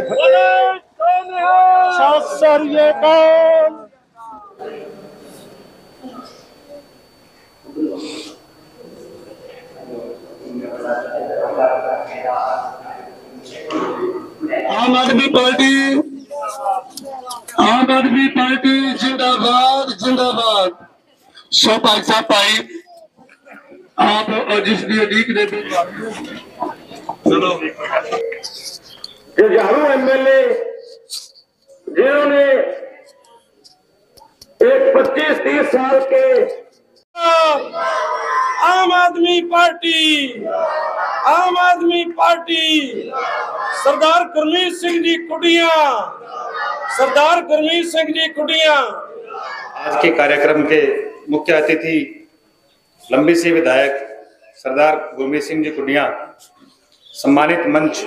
सत श्री अकाल। आम आदमी पार्टी जिंदाबाद जिंदाबाद। सो भाई साहब भाई आप और जिस भी अदीक ने चलो जुझारू एमएलए जिन्होंने एक 25-30 साल के आम आदमी पार्टी सरदार गुरमीत सिंह जी कुटिया। आज के कार्यक्रम के मुख्य अतिथि लंबी से विधायक सरदार गुरमीत सिंह जी कुटिया, सम्मानित मंच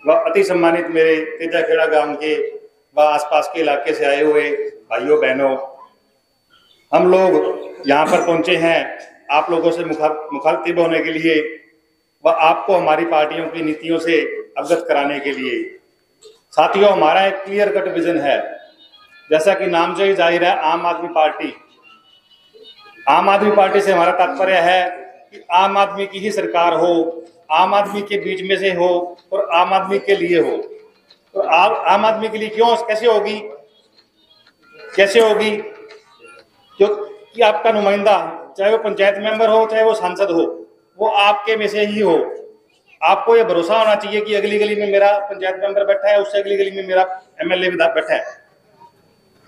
व अति सम्मानित मेरे तेजाखेड़ा गांव के व आसपास के इलाके से आए हुए भाइयों बहनों, हम लोग यहाँ पर पहुंचे हैं आप लोगों से मुखातिब होने के लिए व आपको हमारी पार्टियों की नीतियों से अवगत कराने के लिए। साथियों, हमारा एक क्लियर कट विजन है, जैसा कि नाम से ही जाहिर है, आम आदमी पार्टी। आम आदमी पार्टी से हमारा तात्पर्य है कि आम आदमी की ही सरकार हो, आम आदमी के बीच में से हो और आम आदमी के लिए हो। तो आम आदमी के लिए क्यों, कैसे होगी? क्योंकि आपका नुमाइंदा, चाहे वो पंचायत मेंबर हो चाहे वो सांसद हो, वो आपके में से ही हो। आपको ये भरोसा होना चाहिए कि अगली गली में मेरा पंचायत मेंबर बैठा है, उससे अगली गली में मेरा एमएलए बैठा है।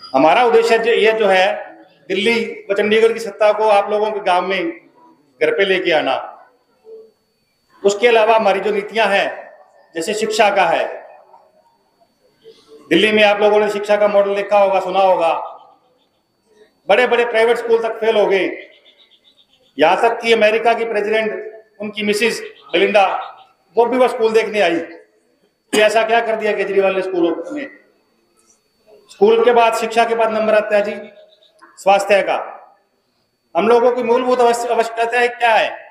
हमारा उद्देश्य ये जो है, दिल्ली व चंडीगढ़ की सत्ता को आप लोगों के गांव में घर पे लेके आना। उसके अलावा हमारी जो नीतियां हैं, जैसे शिक्षा का है, दिल्ली में आप लोगों ने शिक्षा का मॉडल देखा होगा, सुना होगा। बड़े बड़े प्राइवेट स्कूल तक फेल हो गए, यहां तक कि अमेरिका की प्रेसिडेंट उनकी मिसिस बेलिंडा, वो भी वह स्कूल देखने आई कि ऐसा क्या कर दिया केजरीवाल ने स्कूलों में। स्कूल के बाद, शिक्षा के बाद नंबर आता है जी स्वास्थ्य का। हम लोगों की मूलभूत आवश्यकता क्या है?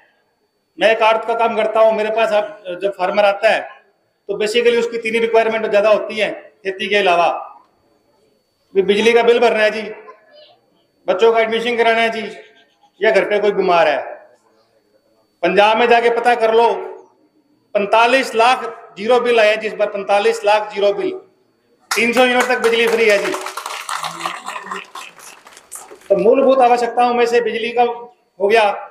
मैं एक आर्ट का काम करता हूँ, मेरे पास जब फार्मर आता है तो बेसिकली उसकी 3 रिक्वायरमेंट ज्यादा होती है खेती के अलावा। बिजली का बिल भरना है जी, बच्चों का एडमिशन कराना है जी, या घर पे कोई बीमार है। पंजाब में जाके पता कर लो, 45 लाख जीरो बिल आए जिस बार, 45 लाख जीरो बिल। 300 यूनिट तक बिजली फ्री है जी। तो मूलभूत आवश्यकताओं में से बिजली का हो गया,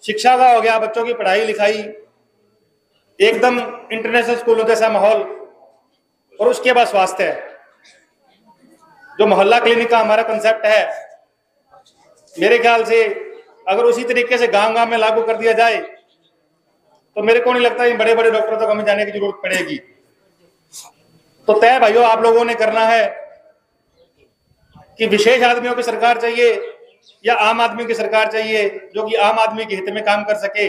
शिक्षा का हो गया, बच्चों की पढ़ाई लिखाई, एकदम इंटरनेशनल स्कूलों जैसा माहौल, और उसके बाद स्वास्थ्य है। जो मोहल्ला क्लिनिक का हमारा कंसेप्ट है, मेरे ख्याल से अगर उसी तरीके से गांव गांव में लागू कर दिया जाए तो मेरे को नहीं लगता इन बड़े बड़े डॉक्टरों तक हमें जाने की जरूरत पड़ेगी। तो तय भाइयों आप लोगों ने करना है कि विशेष आदमियों की सरकार चाहिए या आम आदमी की सरकार चाहिए, जो कि आम आदमी के हित में काम कर सके।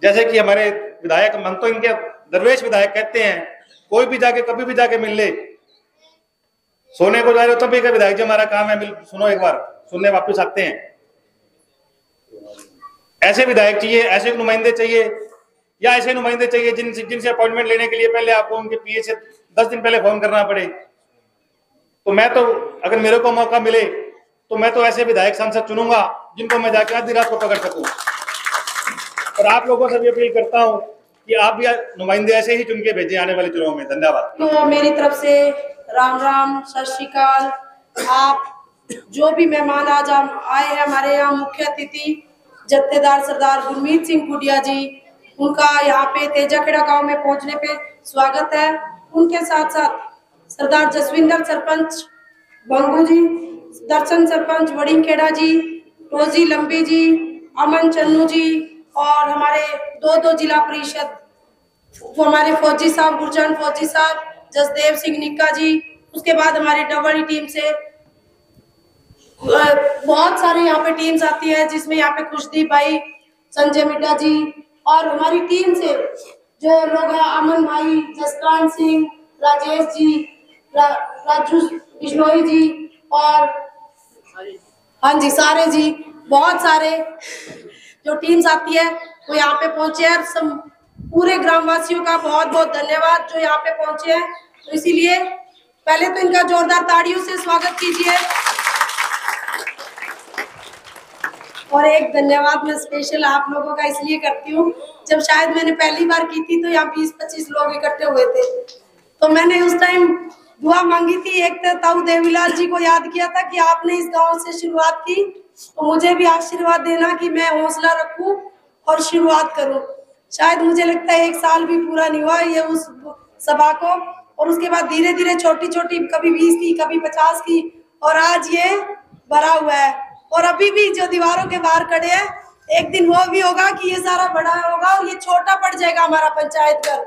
जैसे कि हमारे विधायक, मन तो इनके दरवेश विधायक कहते हैं, कोई भी जाके कभी भी जाके मिल ले, सोने को जा रहे हो तभी का विधायक जी हमारा काम है, सुनो एक बार, सुनने वापस आते हैं। ऐसे विधायक चाहिए, ऐसे नुमाइंदे चाहिए, या ऐसे नुमाइंदे चाहिए जिनसे अपॉइंटमेंट लेने के लिए पहले आपको उनके पीए से 10 दिन पहले फोन करना पड़े। तो मैं तो, अगर मेरे को मौका मिले तो मैं तो ऐसे विधायक सांसद चुनूंगा जिनको मैं जाकर आधी रात को पकड़ सकूं। और आप लोगों से भी अपील करता हूं कि आप भी नुमाइंदे ऐसे ही चुन के भेजे आने वाले चुनाव में। धन्यवाद। तो मेरी तरफ से राम राम, सत श्री अकाल। आप जो भी मेहमान आज आए हैं हमारे यहाँ, मुख्य अतिथि जत्थेदार सरदार गुरमीत सिंह कुटिया जी, उनका यहाँ पे तेजाखेड़ा गांव में पहुंचने पे स्वागत है। उनके साथ साथ सरदार जसविंदर सरपंच बंगू जी, दर्शन सरपंच वड़िंगखेड़ा जी, रोजी लंबी जी, अमन चन्नू जी, और हमारे दो जिला परिषद, वो हमारे फौजी साहब, गुरजान फौजी साहब, जसदेव सिंह निक्का जी। उसके बाद हमारी डबल टीम से बहुत सारे यहाँ पे टीम्स आती है, जिसमें यहाँ पे खुशदीप भाई, संजय मिड्डा जी, और हमारी टीम से जो लोग हैं, अमन भाई, जसकांत सिंह, राजेश जी, राजू बिश्नोई जी, और हाँ जी सारे जी, बहुत सारे जो टीम्स आती है वो यहाँ पे पहुंचे हैं। पूरे ग्रामवासियों का बहुत बहुत धन्यवाद जो यहाँ पे पहुंचे हैं। तो इसीलिए पहले तो इनका जोरदार ताड़ियों से स्वागत कीजिए। और एक धन्यवाद मैं स्पेशल आप लोगों का इसलिए करती हूँ, जब शायद मैंने पहली बार की थी तो यहाँ 20-25 लोग इकट्ठे हुए थे, तो मैंने उस टाइम दुआ मांगी थी। एक तो ताऊ देवीलाल जी को याद किया था कि आपने इस गांव से शुरुआत की, तो मुझे भी आशीर्वाद देना कि मैं हौसला रखूं और शुरुआत करूं। शायद मुझे लगता है 1 साल भी पूरा नहीं हुआ ये उस सभा को, और उसके बाद धीरे धीरे छोटी छोटी कभी 20 की कभी 50 की, और आज ये भरा हुआ है। और अभी भी जो दीवारों के बाहर खड़े हैं, एक दिन वो भी होगा कि ये सारा बड़ा होगा और ये छोटा पड़ जाएगा हमारा पंचायत घर।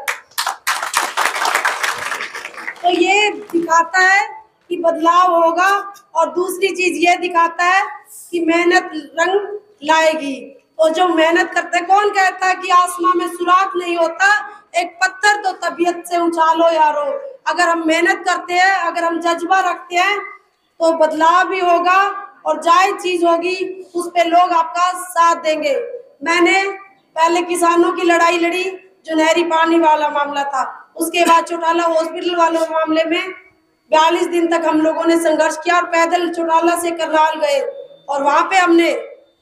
तो ये दिखाता है कि बदलाव होगा, और दूसरी चीज ये दिखाता है कि मेहनत रंग लाएगी। तो जो मेहनत करते, कौन कहता है कि आसमां में सुराख नहीं होता, एक पत्थर तो तबीयत से उछालो यारो। अगर हम मेहनत करते हैं, अगर हम जज्बा रखते हैं, तो बदलाव भी होगा और जायज चीज होगी, उस पे लोग आपका साथ देंगे। मैंने पहले किसानों की लड़ाई लड़ी, जो नहरी पानी वाला मामला था, उसके बाद चौटाला हॉस्पिटल वाले मामले में 42 दिन तक हम लोगों ने संघर्ष किया और पैदल चौटाला से करनाल गए, और वहां पे हमने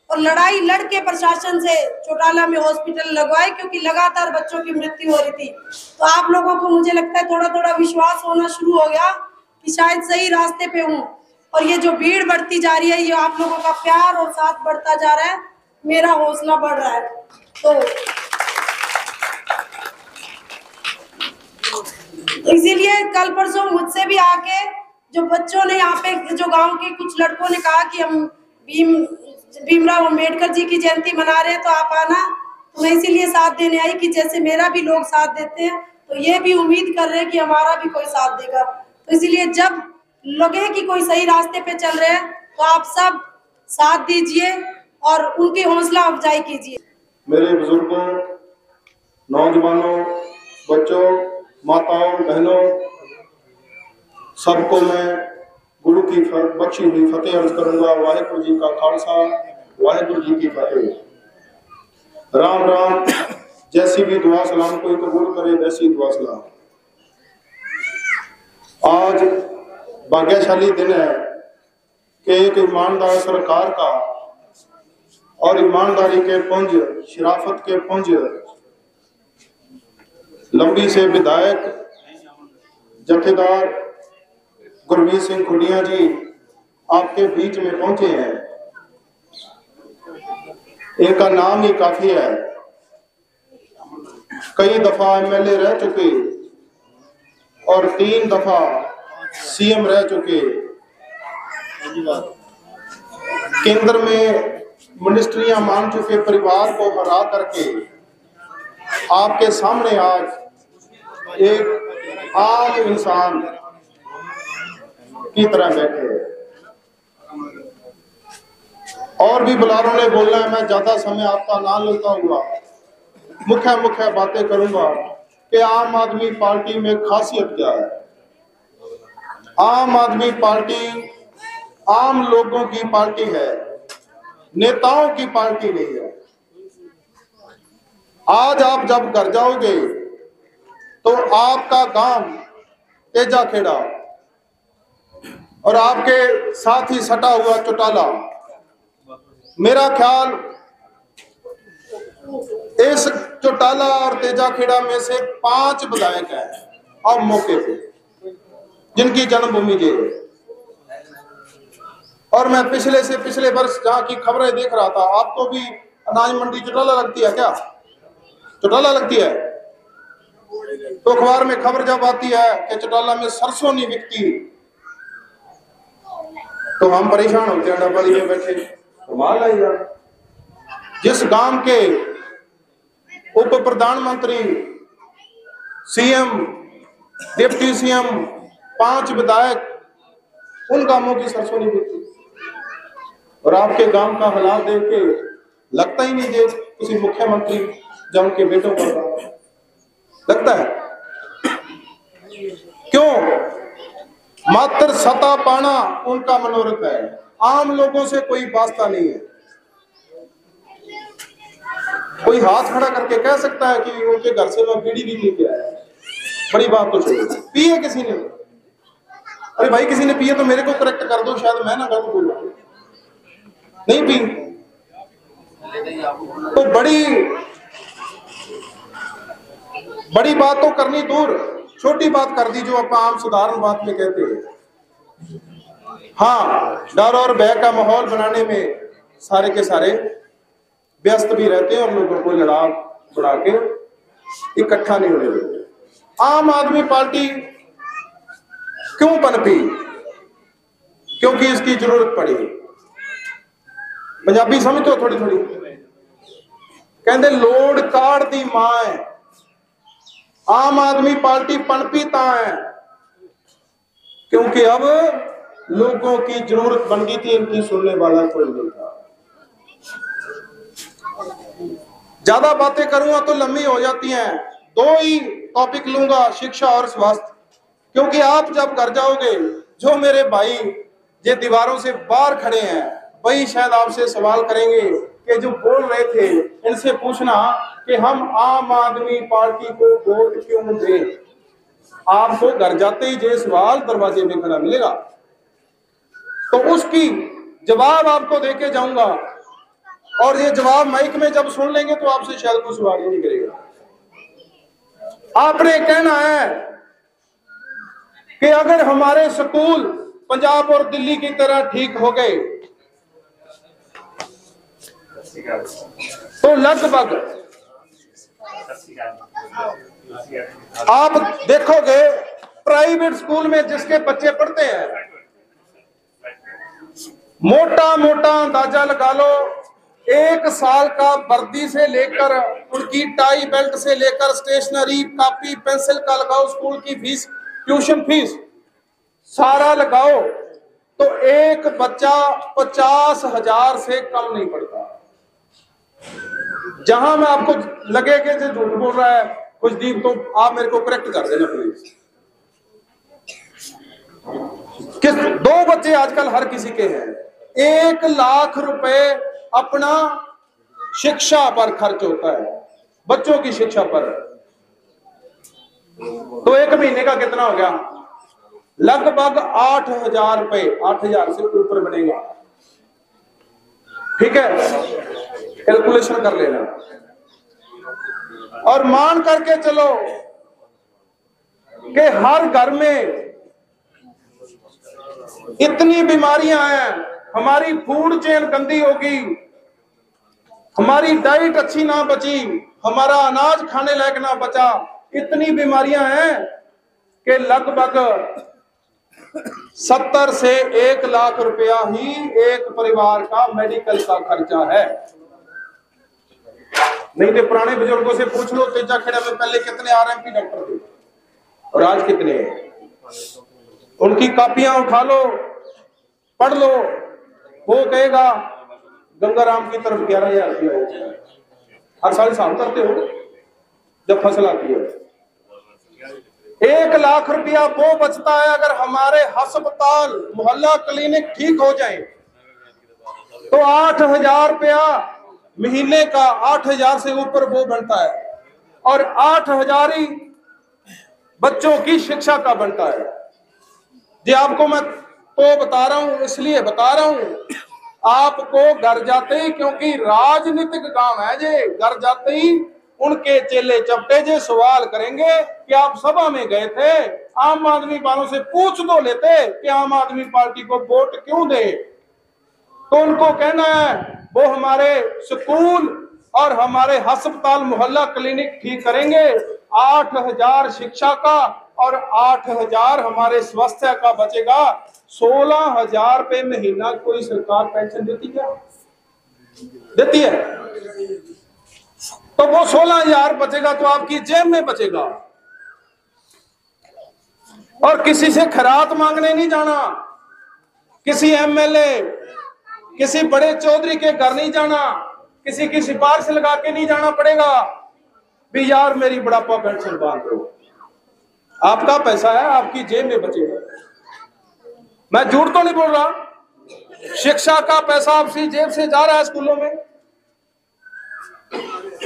और लड़ाई लड़के प्रशासन से चौटाला में हॉस्पिटल लगवाए, क्योंकि लगातार बच्चों की मृत्यु हो रही थी। तो आप लोगों को मुझे लगता है थोड़ा थोड़ा विश्वास होना शुरू हो गया कि शायद सही रास्ते पे हूँ, और ये जो भीड़ बढ़ती जा रही है, ये आप लोगों का प्यार और साथ बढ़ता जा रहा है, मेरा हौसला बढ़ रहा है। तो इसीलिए कल परसों मुझसे भी आके जो बच्चों ने यहाँ पे, जो गांव के कुछ लड़कों ने कहा कि हम भीमराव अम्बेडकर जी की जयंती मना रहे हैं, तो आप आना। तो मैं इसीलिए साथ देने आई कि जैसे मेरा भी लोग साथ देते हैं, तो ये भी उम्मीद कर रहे हैं कि हमारा भी कोई साथ देगा। तो इसीलिए जब लगे कि कोई सही रास्ते पे चल रहे हैं, तो आप सब साथ दीजिए और उनकी हौसला अफजाई कीजिए। मेरे बुजुर्गों, नौजवानों, बच्चों, माताओं, बहनों, सबको मैं गुरु की बख्शी हुई फतेह अर्ज करूंगा। वाहिगुरु जी का खालसा, वाहिगुरु जी की फतेह। राम राम। जैसी भी दुआ सलाम कोई कबूल करे, वैसी दुआ सलाम। आज भाग्यशाली दिन है कि एक ईमानदार सरकार का और ईमानदारी के पुंज, शराफत के पुंज लंबी से विधायक जथेदार गुरमीत सिंह खुडिया जी आपके बीच में पहुंचे हैं। इनका नाम ही काफी है, कई दफा एमएलए रह चुके और 3 दफा सीएम रह चुके, केंद्र में मिनिस्ट्रियां मान चुके, परिवार को हरा करके आपके सामने आज एक आम इंसान की तरह बैठे हैं। और भी बुलारों ने बोलना है, मैं ज्यादा समय आपका ना लेता हुआ मुख्य बातें करूंगा कि आम आदमी पार्टी में खासियत क्या है। आम आदमी पार्टी आम लोगों की पार्टी है, नेताओं की पार्टी नहीं है। आज आप जब घर जाओगे तो आपका गांव तेजा खेड़ा और आपके साथ ही सटा हुआ चौटाला, मेरा ख्याल इस चौटाला और तेजा खेड़ा में से 5 विधायक हैं अब मौके पे, जिनकी जन्मभूमि ये है। और मैं पिछले से पिछले वर्ष जहाँ की खबरें देख रहा था, आपको भी अनाज मंडी चौटाला लगती है क्या? चौटाला लगती है तो अखबार में खबर जब आती है कि चौटाला में सरसों नहीं बिकती, तो हम परेशान होते हैं डबली में बैठे। कमाल है यार, जिस गांव के उप प्रधानमंत्री, सीएम, डिप्टी सीएम, 5 विधायक, उन गांवों की सरसों नहीं बिकती। और आपके गांव का हालात देख के लगता ही नहीं कि किसी मुख्यमंत्री जब उनके बेटों पर लगता है। क्यों? मात्र सत्ता पाना उनका मनोरथ है, आम लोगों से कोई वास्ता नहीं है। कोई हाथ खड़ा करके कह सकता है कि उनके घर से मैं बीड़ी भी लेके आया, बड़ी बात तो छोड़ो। पिए किसी ने? अरे भाई किसी ने पिए तो मेरे को करेक्ट कर दो, शायद मैं ना गलत बोलूं। नहीं पी तो बड़ी बात तो करनी दूर, छोटी बात कर दी जो आप आम साधारण बात में कहते हैं। हाँ, डर और भय का माहौल बनाने में सारे के सारे व्यस्त भी रहते हैं और लोगों को लड़ा बढ़ा के इकट्ठा नहीं होने देते। आम आदमी पार्टी क्यों पनपी? क्योंकि इसकी जरूरत पड़ी। पंजाबी समझते हो थोड़ी थोड़ी? कहते लोड़ काढ़ दी मां है। आम आदमी पार्टी पनपी ता है क्योंकि अब लोगों की जरूरत बन गई थी, इनकी सुनने वाला कोई नहीं था। ज्यादा बातें करूंगा तो लंबी हो जाती हैं, दो ही टॉपिक लूंगा, शिक्षा और स्वास्थ्य। क्योंकि आप जब घर जाओगे, जो मेरे भाई ये दीवारों से बाहर खड़े हैं वही शायद आपसे सवाल करेंगे कि जो बोल रहे थे इनसे पूछना कि हम आम आदमी पार्टी को वोट क्यों दें। आपको घर जाते ही ये सवाल दरवाजे में खड़ा मिलेगा, तो उसकी जवाब आपको देके जाऊंगा। और ये जवाब माइक में जब सुन लेंगे तो आपसे शायद कोई सवाल ही नहीं करेगा। आपने कहना है कि अगर हमारे स्कूल पंजाब और दिल्ली की तरह ठीक हो गए तो लगभग आप देखोगे प्राइवेट स्कूल में जिसके बच्चे पढ़ते हैं, मोटा मोटा अंदाजा लगा लो, 1 साल का वर्दी से लेकर उनकी टाई बेल्ट से लेकर स्टेशनरी कॉपी पेंसिल का लगाओ, स्कूल की फीस, ट्यूशन फीस सारा लगाओ तो एक बच्चा 50,000 से कम नहीं पड़ता। जहां मैं आपको लगे कि जो झूठ बोल रहा है कुछ दीप, तो आप मेरे को करेक्ट कर देना प्लीज। किस 2 बच्चे आजकल हर किसी के हैं, 1 लाख रुपए अपना शिक्षा पर खर्च होता है, बच्चों की शिक्षा पर। तो 1 महीने का कितना हो गया? लगभग 8,000 रुपए, 8,000 से ऊपर बनेगा। ठीक है, कैलकुलेशन कर लेना। और मान करके चलो कि हर घर में इतनी बीमारियां हैं, हमारी फूड चेन गंदी होगी, हमारी डाइट अच्छी ना बची, हमारा अनाज खाने लायक ना बचा, इतनी बीमारियां हैं कि लगभग 70 से 1 लाख रुपया ही एक परिवार का मेडिकल का खर्चा है। नहीं तो पुराने बुजुर्गों से पूछ लो, तेजा खेड़ा में पहले कितने आरएमपी डॉक्टर थे और आज कितने हैं। उनकी कॉपियां उठा लो, पढ़ लो, वो कहेगा गंगाराम की तरफ 11,000 रुपया हर साल शाम करते हो जब फसल आती है। 1 लाख रुपया वो बचता है अगर हमारे अस्पताल मोहल्ला क्लिनिक ठीक हो जाए तो 8,000 रुपया महीने का, 8,000 से ऊपर वो बनता है। और 8,000 ही बच्चों की शिक्षा का बनता है। जी आपको मैं तो बता रहा हूं, इसलिए बता रहा हूं आपको घर जाते ही, क्योंकि राजनीतिक काम है जे, घर जाते ही उनके चेले चपटे जे सवाल करेंगे कि आप सभा में गए थे, आम आदमी वालों से पूछ तो लेते कि आम आदमी पार्टी को वोट क्यों दे। तो उनको कहना है वो हमारे स्कूल और हमारे अस्पताल मोहल्ला क्लिनिक ठीक करेंगे, 8,000 शिक्षा का और 8,000 हमारे स्वास्थ्य का बचेगा। 16,000 रुपए महीना कोई सरकार पेंशन देती क्या? देती है? तो वो 16,000 बचेगा तो आपकी जेब में बचेगा। और किसी से खैरात मांगने नहीं जाना, किसी एमएलए, किसी बड़े चौधरी के घर नहीं जाना, किसी की सिफारिश लगा के नहीं जाना पड़ेगा भी यार मेरी बुढ़ापा पेंशन बांध दो। आपका पैसा है, आपकी जेब में बचेगा। मैं झूठ तो नहीं बोल रहा। शिक्षा का पैसा आपकी जेब से जा रहा है स्कूलों में,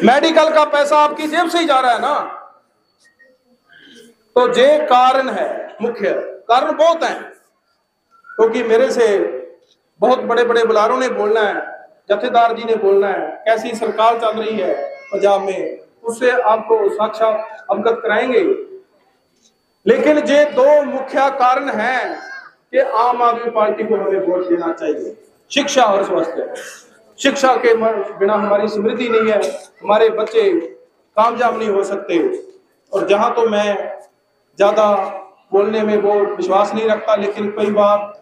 मेडिकल का पैसा आपकी जेब से ही जा रहा है ना। तो ये कारण है, मुख्य कारण बहुत हैं, क्योंकि मेरे से बहुत बड़े बड़े बुलारों ने बोलना है, जत्थेदार जी ने बोलना है, कैसी सरकार चल रही है पंजाब में, उससे आपको साक्षात अवगत कराएंगे। लेकिन ये दो मुख्य कारण हैं कि आम आदमी पार्टी को हमें वोट देना चाहिए। शिक्षा और स्वास्थ्य। शिक्षा के बिना हमारी समृद्धि नहीं है, हमारे बच्चे कामयाब नहीं हो सकते। और जहां तो मैं ज्यादा बोलने में वो विश्वास नहीं रखता, लेकिन कई बार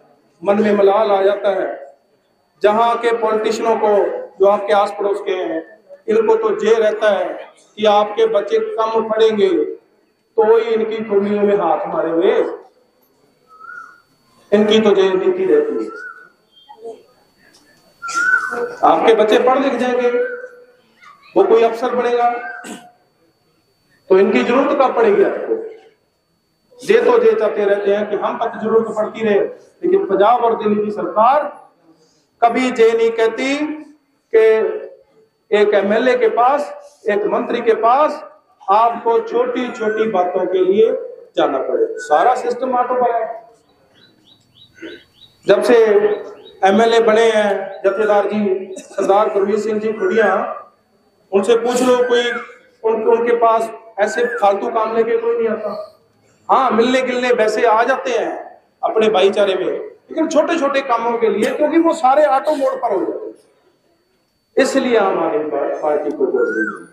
मन में मलाल आ जाता है। जहां के पॉलिटिशियनों को, जो आपके आस पड़ोस के हैं, इनको तो ये रहता है कि आपके बच्चे कम पढ़ेंगे तो ही इनकी खूबियों में हाथ मारे हुए, इनकी तो ये नीति रहती है। आपके बच्चे पढ़ लिख जाएंगे, वो कोई अफसर बनेगा तो इनकी जरूरत कब पड़ेगी आपको। ये तो ये चाहते रहते हैं कि हम तक जरूरत पड़ती रहे, लेकिन पंजाब और दिल्ली की सरकार कभी ये नहीं कहती कि एक एमएलए के पास, एक मंत्री के पास आपको छोटी छोटी बातों के लिए जाना पड़े। सारा सिस्टम ऑटो पर है। जब से एमएलए बने हैं जत्थेदार जी सरदार गुरमीत सिंह जी खुडिया, उनसे पूछ लो, कोई उनके पास ऐसे फालतू काम लेके कोई नहीं आता। हाँ, मिलने गिलने वैसे आ जाते हैं अपने भाईचारे में, लेकिन छोटे छोटे कामों के लिए, क्योंकि वो सारे ऑटो मोड पर हो जाते हैं। इसलिए आम आदमी पार्टी को वोट देना,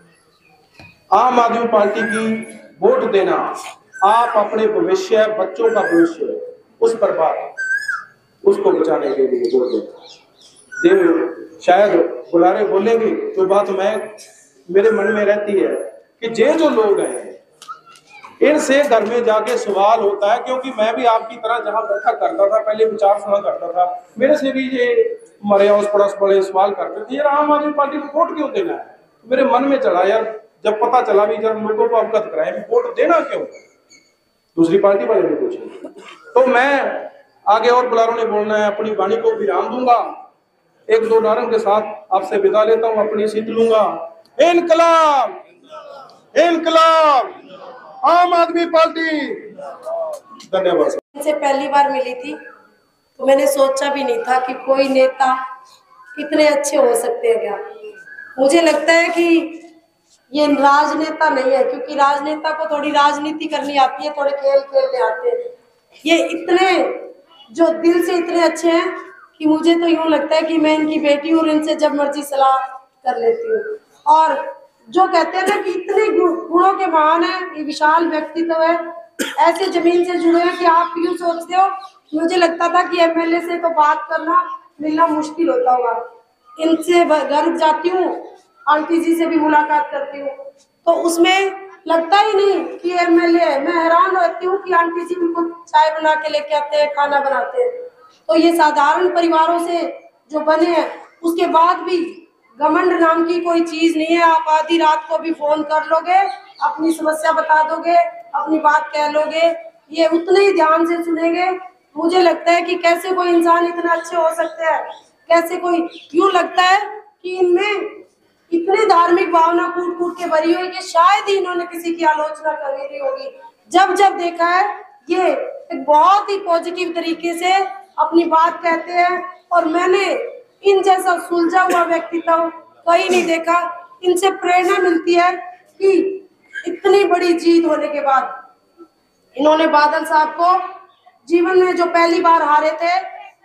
आम आदमी पार्टी की वोट देना, आप अपने भविष्य, बच्चों का भविष्य, उस पर बात, उसको बचाने के लिए वोट देना। शायद बुलारे बोलेंगे, जो बात मेरे मन में रहती है कि ये जो लोग हैं, इनसे घर में जाके सवाल होता है, क्योंकि मैं भी आपकी तरह जहां बैठा करता था, पहले विचार सुना करता था, मेरे से भी ये मरे उस पड़ोस बड़े सवाल करते थे, यार आम आदमी पार्टी को वोट क्यों देना है। मेरे मन में चला, यार जब पता चला भी, जब लोगों को अवगत कराए वोट देना क्यों, दूसरी पार्टी वाले ने पूछे। तो मैं आगे और बुलारों ने बोलना है, अपनी वाणी को विराम दूंगा, एक दो नारों के साथ आपसे विदा लेता हूं, अपनी सीट लूंगा। इनकलाब, इनकलाब, आम आदमी पार्टी। धन्यवाद। इनसे पहली बार मिली थी तो मैंने सोचा भी नहीं था कि कोई नेता इतने अच्छे हो सकते हैं। क्या मुझे लगता है कि ये राजनेता नहीं है, क्योंकि राजनेता को थोड़ी राजनीति करनी आती है, थोड़े खेल खेलने आते हैं। ये इतने जो दिल से इतने अच्छे हैं कि मुझे तो यूं लगता है कि मैं इनकी बेटी हूँ और इनसे जब मर्जी सलाह कर लेती हूँ। और जो कहते हैं ना कि इतने गुणों के महान है, ये विशाल व्यक्तित्व है, ऐसे जमीन से जुड़े हैं कि आप यूं सोचते हो, मुझे लगता था कि एमएलए से तो बात करना मिलना मुश्किल होता होगा। इनसे घर जाती हूँ, आंटी जी से भी मुलाकात करती हूँ, तो उसमें लगता ही नहीं कि एमएलए है। मैं हैरान रहती हूँ कि आंटी जी बिल्कुल चाय बना के लेके आते हैं, खाना बनाते हैं। तो ये साधारण परिवारों से जो बने हैं, उसके बाद भी घमंड नाम की कोई चीज नहीं है। आप आधी रात को भी फोन कर लोगे, अपनी समस्या बता दोगे, अपनी बात कह लोगे, ये उतने ही ध्यान से सुनेंगे। मुझे लगता है कि कैसे कोई इंसान इतना अच्छे हो सकते हैं, कैसे कोई, यूं लगता है कि इनमें इतनी धार्मिक भावना कूट कूट के भरी हुई कि शायद ही इन्होंने किसी की आलोचना करी नहीं होगी। जब जब देखा है, ये एक बहुत ही पॉजिटिव तरीके से अपनी बात कहते हैं, और मैंने इन जैसा सुलझा हुआ व्यक्तित्व कहीं नहीं देखा। इनसे प्रेरणा मिलती है कि इतनी बड़ी जीत होने के बाद इन्होंने बादल साहब को जीवन में जो पहली बार हारे थे,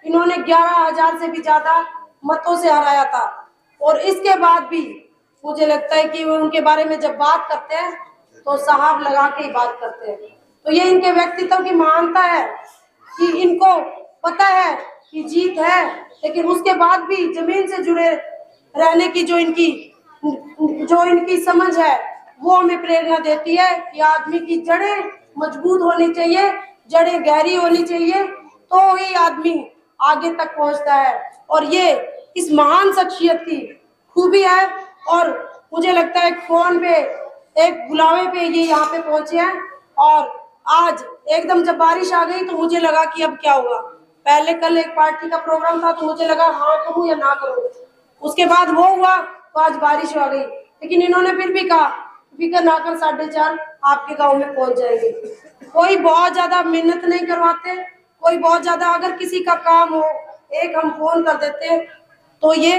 इन्होंने 11,000 से भी ज्यादा मतों से हराया था। और इसके बाद भी मुझे लगता है कि वो उनके बारे में जब बात करते हैं तो साहब लगा के ही बात करते हैं। तो ये इनके व्यक्तित्व की महानता है कि इनको पता है कि जीत है, लेकिन उसके बाद भी जमीन से जुड़े रहने की जो इनकी समझ है, वो हमें प्रेरणा देती है कि आदमी की जड़ें मजबूत होनी चाहिए, जड़ें गहरी होनी चाहिए, तो ही आदमी आगे तक पहुंचता है। और ये इस महान शख्सियत की खूबी है। और मुझे लगता है फोन पे एक बुलावे पे ये यहाँ पे पहुंचे हैं। और आज एकदम जब बारिश आ गई तो मुझे लगा कि अब क्या होगा। पहले कल एक पार्टी का प्रोग्राम था तो मुझे लगा हाँ करूँ या ना करूँ, उसके बाद वो हुआ तो आज बारिश आ गई। लेकिन इन्होंने फिर भी कहा फिक्र ना कर 4:30, आपके गांव में पहुंच जाएंगे। कोई बहुत ज्यादा मेहनत नहीं करवाते, कोई बहुत ज्यादा, अगर किसी का काम हो एक हम फोन कर देते हैं तो ये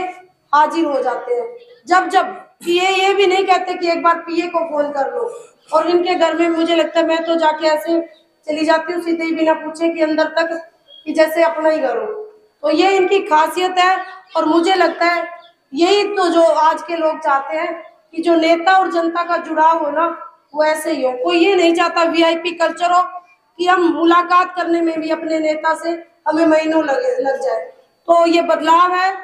हाजिर हो जाते हैं। जब जब पीए ये भी नहीं कहते कि एक बार पीए को फोन कर लो, और इनके घर में मुझे लगता है मैं तो जाके ऐसे चली जाती हूँ सीधे ही बिना पूछे कि अंदर तक, कि जैसे अपना ही घर हो। तो ये इनकी खासियत है, और मुझे लगता है यही तो जो आज के लोग चाहते हैं कि जो नेता और जनता का जुड़ाव हो ना वो ऐसे ही हो। कोई ये नहीं चाहता वीआईपी कल्चर हो कि हम मुलाकात करने में भी अपने नेता से हमें महीनों लग जाए। तो ये बदलाव है।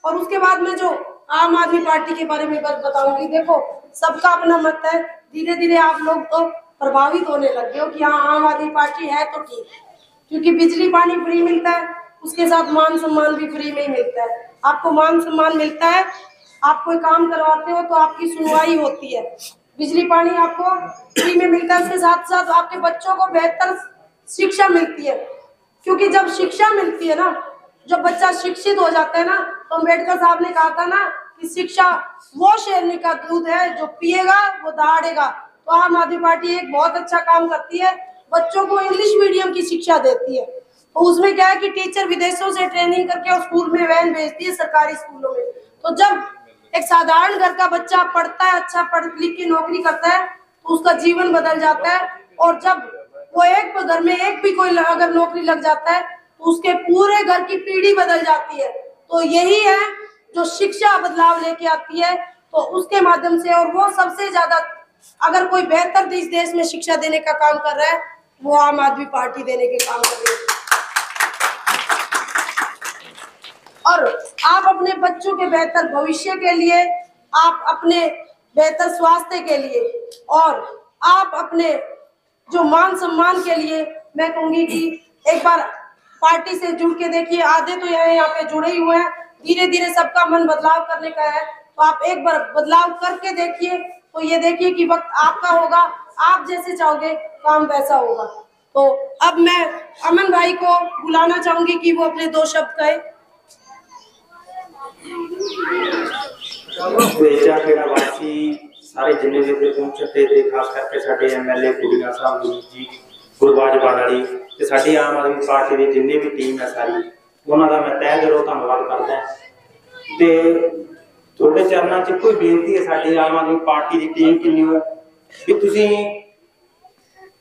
और उसके बाद में जो आम आदमी पार्टी के बारे में बस बताऊंगी, देखो सबका अपना मत है, धीरे धीरे आप लोग तो प्रभावित होने लग गए हो कि हाँ आम आदमी पार्टी है तो ठीक, क्योंकि बिजली पानी फ्री मिलता है, उसके साथ मान सम्मान भी फ्री में ही मिलता है। आपको मान सम्मान मिलता है, आप कोई काम करवाते हो तो आपकी सुनवाई होती है, बिजली पानी आपको फ्री में मिलता है, उसके साथ साथ आपके बच्चों को बेहतर शिक्षा मिलती है। क्योंकि जब शिक्षा मिलती है ना, जब बच्चा शिक्षित हो जाता है ना, तो अम्बेडकर साहब ने कहा था ना कि शिक्षा वो शेरनी का दूध है जो पिएगा वो दहाड़ेगा। तो आम आदमी पार्टी एक बहुत अच्छा काम करती है, बच्चों को इंग्लिश मीडियम की शिक्षा देती है। तो उसमें क्या है कि टीचर विदेशों से ट्रेनिंग करके उस स्कूल में वैन भेजती है सरकारी स्कूलों में। तो जब एक साधारण घर का बच्चा पढ़ता है, अच्छा पढ़ लिख के नौकरी करता है, तो उसका जीवन बदल जाता है। और जब वो एक घर में एक भी कोई अगर नौकरी लग जाता है तो उसके पूरे घर की पीढ़ी बदल जाती है। तो यही है जो शिक्षा बदलाव लेके आती है, तो उसके माध्यम से। और वो सबसे ज्यादा अगर कोई बेहतर इस देश में शिक्षा देने का काम कर रहा है वो आम आदमी पार्टी देने के काम कर रही है। और आप अपने बच्चों के बेहतर भविष्य के लिए, आप अपने बेहतर स्वास्थ्य के लिए, और आप अपने जो मान सम्मान के लिए, मैं कहूंगी कि एक बार पार्टी से जुड़ के देखिए। आधे तो यहाँ पे जुड़े ही हुए हैं, धीरे धीरे सबका मन बदलाव करने का है। तो आप एक बार बदलाव करके देखिए, तो ये देखिए कि वक्त आपका होगा, आप जैसे चाहोगे काम वैसा होगा। तो अब मैं अमन भाई को बुलाना चाहूंगी कि वो अपने 2 शब्द कहे। वासी सारे जिन्ने भी पहुंचे थे, खास करके साडे एमएलए कुड़िया साहब जी गुरबाज बालाड़ी ते साडी आम आदमी पार्टी दी जिन्ने भी टीम है सारी, उन्हां दा मैं तहे दिलों धन्नवाद करदा ते थोड़े चरणा च कोई बेनती है साडी आम आदमी पार्टी दी टीम किन्नी हो कि तुसीं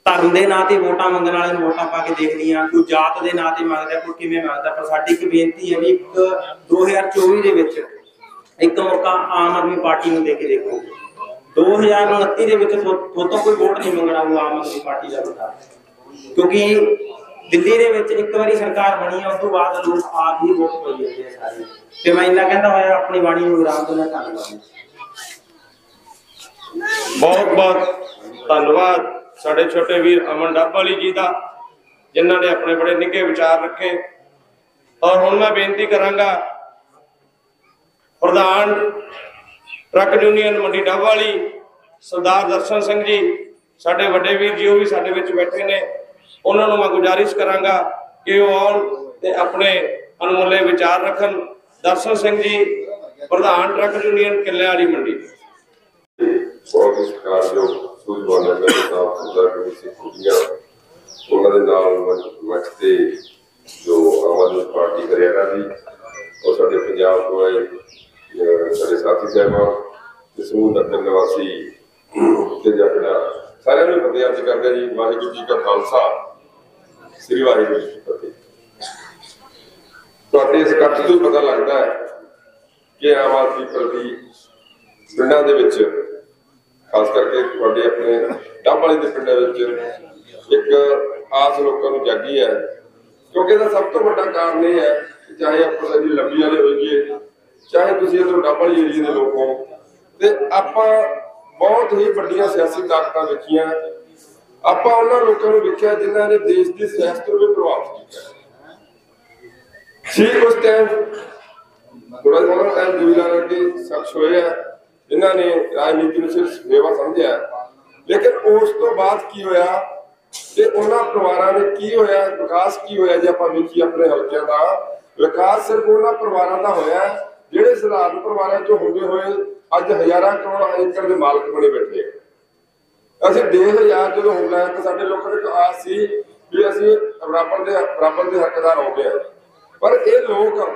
धर्म के नाँ से वोटां मंगण वाले वोटां पा के देख लिया, कोई जात के नाँ से मंगदा, कोई किवें मंगदा, पर साडी एक बेनती है भी 2024 दे विच एक मौका आम आदमी पार्टी नूं दे के देखो। 2029 दे विच थोतों कोई वोट नहीं मंगना वो आम आदमी पार्टी का बता, क्योंकि दिल्ली दे विच एक बारी सरकार बनी है, उस तो बाद लोग आप ही वोट पाई जाते हैं सारे। ते मैं इन्ना कहंदा होया अपनी वाणी नूं विराम देना, धन्नवाद। बहुत बहुत धन्यवाद साडे छोटे वीर अमन डाबाली जी का, जिन्होंने अपने बड़े निके विचार रखे। और हुण मैं बेनती करांगा प्रधान ट्रक यूनियन मंडी डाबाली सरदार दर्शन सिंह जी, साडे वड्डे वीर जी, वो भी साडे विच बैठे ने, उन्होंने मैं गुजारिश करांगा कि वो आउण ते अपने अनमोले विचार रखन। दर्शन सिंह जी, प्रधान ट्रक यूनियन किले वाली मंडी। बहुत ही सत्कारयोग सूझवान एमएलए साहब सरदार गुरमीत सिंह कुड़िया, उन्होंने नाल मंच ते जो आम आदमी पार्टी हरियाणा दी और साडे पंजाब तो आए साडे साथी साहबान समूह नगर निवासी ते जगड़ा सारिਆਂ ਨੂੰ फतेह अर्ज करते जी। वाहिगुरू जी का खालसा, श्री वाहिगुरू जी की फतेह। तुहाडे इस इकट्ठ ਤੋਂ पता लगता है कि आम आदमी पार्टी पिंडां दे विच, खास करके तुहाडे अपने डाबाली के पिंडां विच एक आस लोगों को जागी है, क्योंकि इसका सब तो बड़ा कारण यह है कि चाहे आप लंबी वाले होइए, चाहे तुम इधर डाबाली एरिए के लोग हो, तो आप बहुत ही बड़िया सियासी ताकतां देखियां, आप उन्होंने लोगों को देखा जिन्होंने देश की सियासत को भी प्रभावित किया। ठीक उस टाइम थोड़ा थोड़ा टाइम दूरी के शख्स हुए हैं जिन्होंने राजनीति में सिर्फ सेवा समझा, लेकिन उस तो बाद की होया कि उन्होंने परिवारों ने की होया, विकास की होया। जो आप देखिए अपने हल्कों का विकास सिर्फ उन्होंने परिवारों का होया जिहड़े साधारण परिवारों चों होंदे हुए अज हज़ारां करोड़ एकड़ के मालक बने बैठे। ਅਸੀਂ ਦੇਸ਼ ਆਜ਼ਾਦ ਜਦੋਂ ਹੋਣਾ ਤਾਂ ਸਾਡੇ ਲੋਕਾਂ ਨੂੰ ਆਸ ਸੀ ਵੀ ਅਸੀਂ ਬਰਾਬਰ ਦੇ ਹੱਕਦਾਰ ਹੋ ਗਏ, ਪਰ ਇਹ ਲੋਕ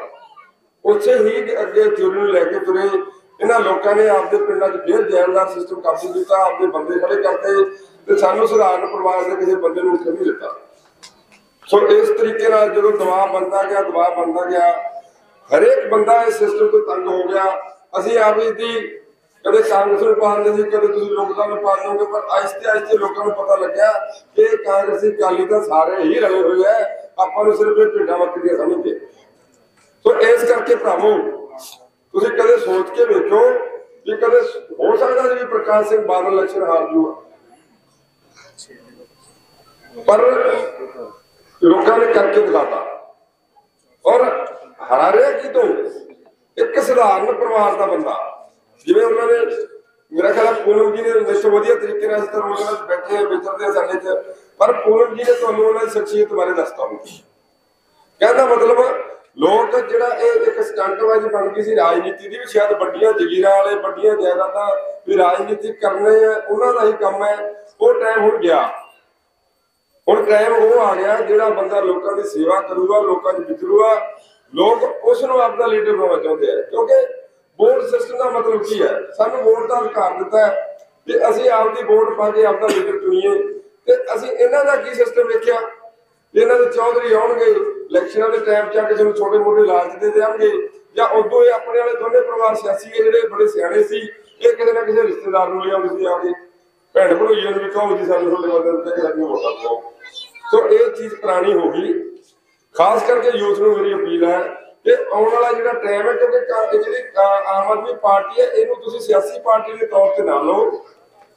ਉਸੇ ਹੀ ਅੱਗੇ ਥਿਊਰੀ ਨੂੰ ਲੈ ਕੇ ਤੁਰੇ। ਇਹਨਾਂ ਲੋਕਾਂ ਨੇ ਆਪਦੇ ਪਿੰਡਾਂ 'ਚ ਫਿਰ ਜੈਲਦਾਰ ਸਿਸਟਮ ਕਾਬੂ ਕੀਤਾ, ਆਪਦੇ ਬੰਦੇ ਖੜੇ ਕਰਤੇ ਤੇ ਸਾਨੂੰ ਸਧਾਰਨ ਪਰਿਵਾਰ ਦੇ ਕਿਸੇ ਬੰਦੇ ਨੂੰ ਉੱਠ ਨਹੀਂ ਦਿੱਤਾ। ਸੋ ਇਸ ਤਰੀਕੇ ਨਾਲ ਜਦੋਂ ਦਬਾਅ ਬਣਦਾ ਗਿਆ, ਹਰੇਕ ਬੰਦਾ ਇਸ ਸਿਸਟਮ ਤੋਂ ਤੰਗ ਹੋ ਗਿਆ। ਅਸੀਂ ਆਪ ਦੀ ਕਦੇ ਕਾਂਗਰਸ ਨੂੰ ਪਾਉਂਦੇ ਸੀ, ਕਦੇ ਤੁਸੀਂ ਲੋਕਾਂ ਨੂੰ ਪਾ ਦਿਓਗੇ, ਪਰ ਆਹਿਸਤੇ ਲੋਕਾਂ ਨੂੰ ਪਤਾ ਲੱਗਿਆ ਕਿ ਕਾਂਗਰਸੀ ਅਕਾਲੀ ਤਾਂ ਸਾਰੇ ਹੀ ਰਲੇ ਹੋਏ ਹੈ, ਆਪਾਂ ਨੂੰ ਸਿਰਫ ਇਹ ਭੇਡਾਂ ਬੱਕਰੀਆਂ ਸਮਝਦੇ। ਸੋ ਇਸ ਕਰਕੇ ਭਰਾਵੋ ਤੁਸੀਂ ਕਦੇ ਸੋਚ ਕੇ ਵੇਖੋ ਕਿ ਕਦੇ ਹੋ ਸਕਦਾ ਜੀ ਪ੍ਰਕਾਸ਼ ਸਿੰਘ ਬਾਦਲ ਇਲੈਕਸ਼ਨ ਹਾਰ ਜੂਗਾ, ਪਰ ਲੋਕਾਂ ਨੇ ਕਰਕੇ ਦਿਖਾਤਾ। ਔਰ ਹਾਰਿਆ ਕਿਤੋਂ? ਇੱਕ ਸਧਾਰਨ ਪਰਿਵਾਰ ਦਾ ਬੰਦਾ, ਜਿਵੇਂ ਉਹਨਾਂ ਨੇ ਮੇਰਾ ਖਿਆਲ ਪੂਨਮ ਜੀ ਨੇ ਨਿਸ਼ਚਿਤ ਵਧੀਆ ਤਰੀਕੇ ਨਾਲ ਇਸ ਤਰ੍ਹਾਂ ਉਹਨਾਂ ਨਾਲ ਬੈਠੇ ਵਿਚਰਦੇ ਸਾਡੇ ਚ, ਪਰ ਪੂਨਮ ਜੀ ਨੇ ਤੁਹਾਨੂੰ ਉਹਨਾਂ ਦੀ ਸ਼ਖਸੀਅਤ ਬਾਰੇ ਦੱਸਤਾ ਹੋਊ। ਕਹਿੰਦਾ ਮਤਲਬ ਲੋਕ ਜਿਹੜਾ ਇਹ ਇੱਕ ਸਟੰਟਬਾਜ਼ੀ ਬਣ ਗਈ ਸੀ ਰਾਜਨੀਤੀ ਦੀ, ਵੀ ਸ਼ਾਇਦ ਵੱਡੀਆਂ ਜ਼ਗੀਰਾਂ ਵਾਲੇ ਵੱਡੀਆਂ ਜਾਇਦਾਦਾਂ ਵੀ ਰਾਜਨੀਤੀ ਕਰਨੇ ਆ ਉਹਨਾਂ ਦਾ ਹੀ ਕੰਮ ਹੈ, ਉਹ ਟਾਈਮ ਹੁਣ ਗਿਆ। ਹੁਣ ਟਾਈਮ ਉਹ ਆ ਗਿਆ ਜਿਹੜਾ ਬੰਦਾ ਲੋਕਾਂ ਦੀ ਸੇਵਾ ਕਰੂਗਾ, ਲੋਕਾਂ 'ਚ ਵਿਚਰੂਗਾ, ਲੋਕ ਉਸ ਨੂੰ ਆਪਦਾ ਲੀਡਰ ਬਣਾਉਣਾ ਚਾਹੁੰਦੇ ਆ। ਕਿਉਂਕਿ ਵੋਟ ਸਿਸਟਮ ਦਾ ਮਤਲਬ ਕੀ ਹੈ? ਸਾਨੂੰ ਵੋਟ ਦਾ ਅਧਿਕਾਰ ਦਿੱਤਾ ਹੈ ਕਿ ਅਸੀਂ ਆਪਦੀ ਵੋਟ ਪਾ ਕੇ ਆਪਦਾ ਲੀਡਰ ਚੁਣੀਏ, ਤੇ ਅਸੀਂ ਇਹਨਾਂ ਦਾ ਕੀ ਸਿਸਟਮ ਵੇਖਿਆ? ਇਹਨਾਂ ਦੇ ਚੌਧਰੀ ਆਉਣਗੇ ਇਲੈਕਸ਼ਨਾਂ ਦੇ ਟਾਈਮ 'ਚ ਕਿਸੇ ਨੂੰ ਛੋਟੇ ਮੋਟੇ ਲਾਲਚ ਦੇ ਦੇਣਗੇ, ਜਾਂ ਉਦੋਂ ਇਹ ਆਪਣੇ ਵਾਲੇ ਦੋਨੇ ਪਰਿਵਾਰ ਸਿਆਸੀ ਜਿਹੜੇ ਬੜੇ ਸਿਆਣੇ ਸੀ, ਇਹ ਕਿਸੇ ਨਾ ਕਿਸੇ ਰਿਸ਼ਤੇਦਾਰ ਨੂੰ ਲਿਆਉਂਦੇ ਸੀ ਆ ਕੇ, ਭੈਣ ਭਣੋਈਆਂ ਨੂੰ ਵੀ ਕਹੋ ਜੀ ਸਾਨੂੰ ਤੁਹਾਡੇ ਵੱਲ ਸਾਡੀਆਂ ਵੋਟਾਂ ਪਾਓ। ਸੋ ਇਹ ਚੀਜ਼ ਪੁਰਾਣੀ ਹੋ ਗਈ। ਖਾਸ ਕਰਕੇ ਯੂਥ ਨੂੰ ਮੇਰੀ ਅਪੀਲ ਹੈ ਕਿ ਆਉਣ ਵਾਲਾ ਜਿਹੜਾ ਟਾਈਮ ਹੈ, ਕਿਉਂਕਿ ਜਿਹੜੀ ਆਮ ਆਦਮੀ ਪਾਰਟੀ ਹੈ ਇਹਨੂੰ ਤੁਸੀਂ ਸਿਆਸੀ ਪਾਰਟੀ ਦੇ ਤੌਰ ਤੇ ਨਾ ਲਓ,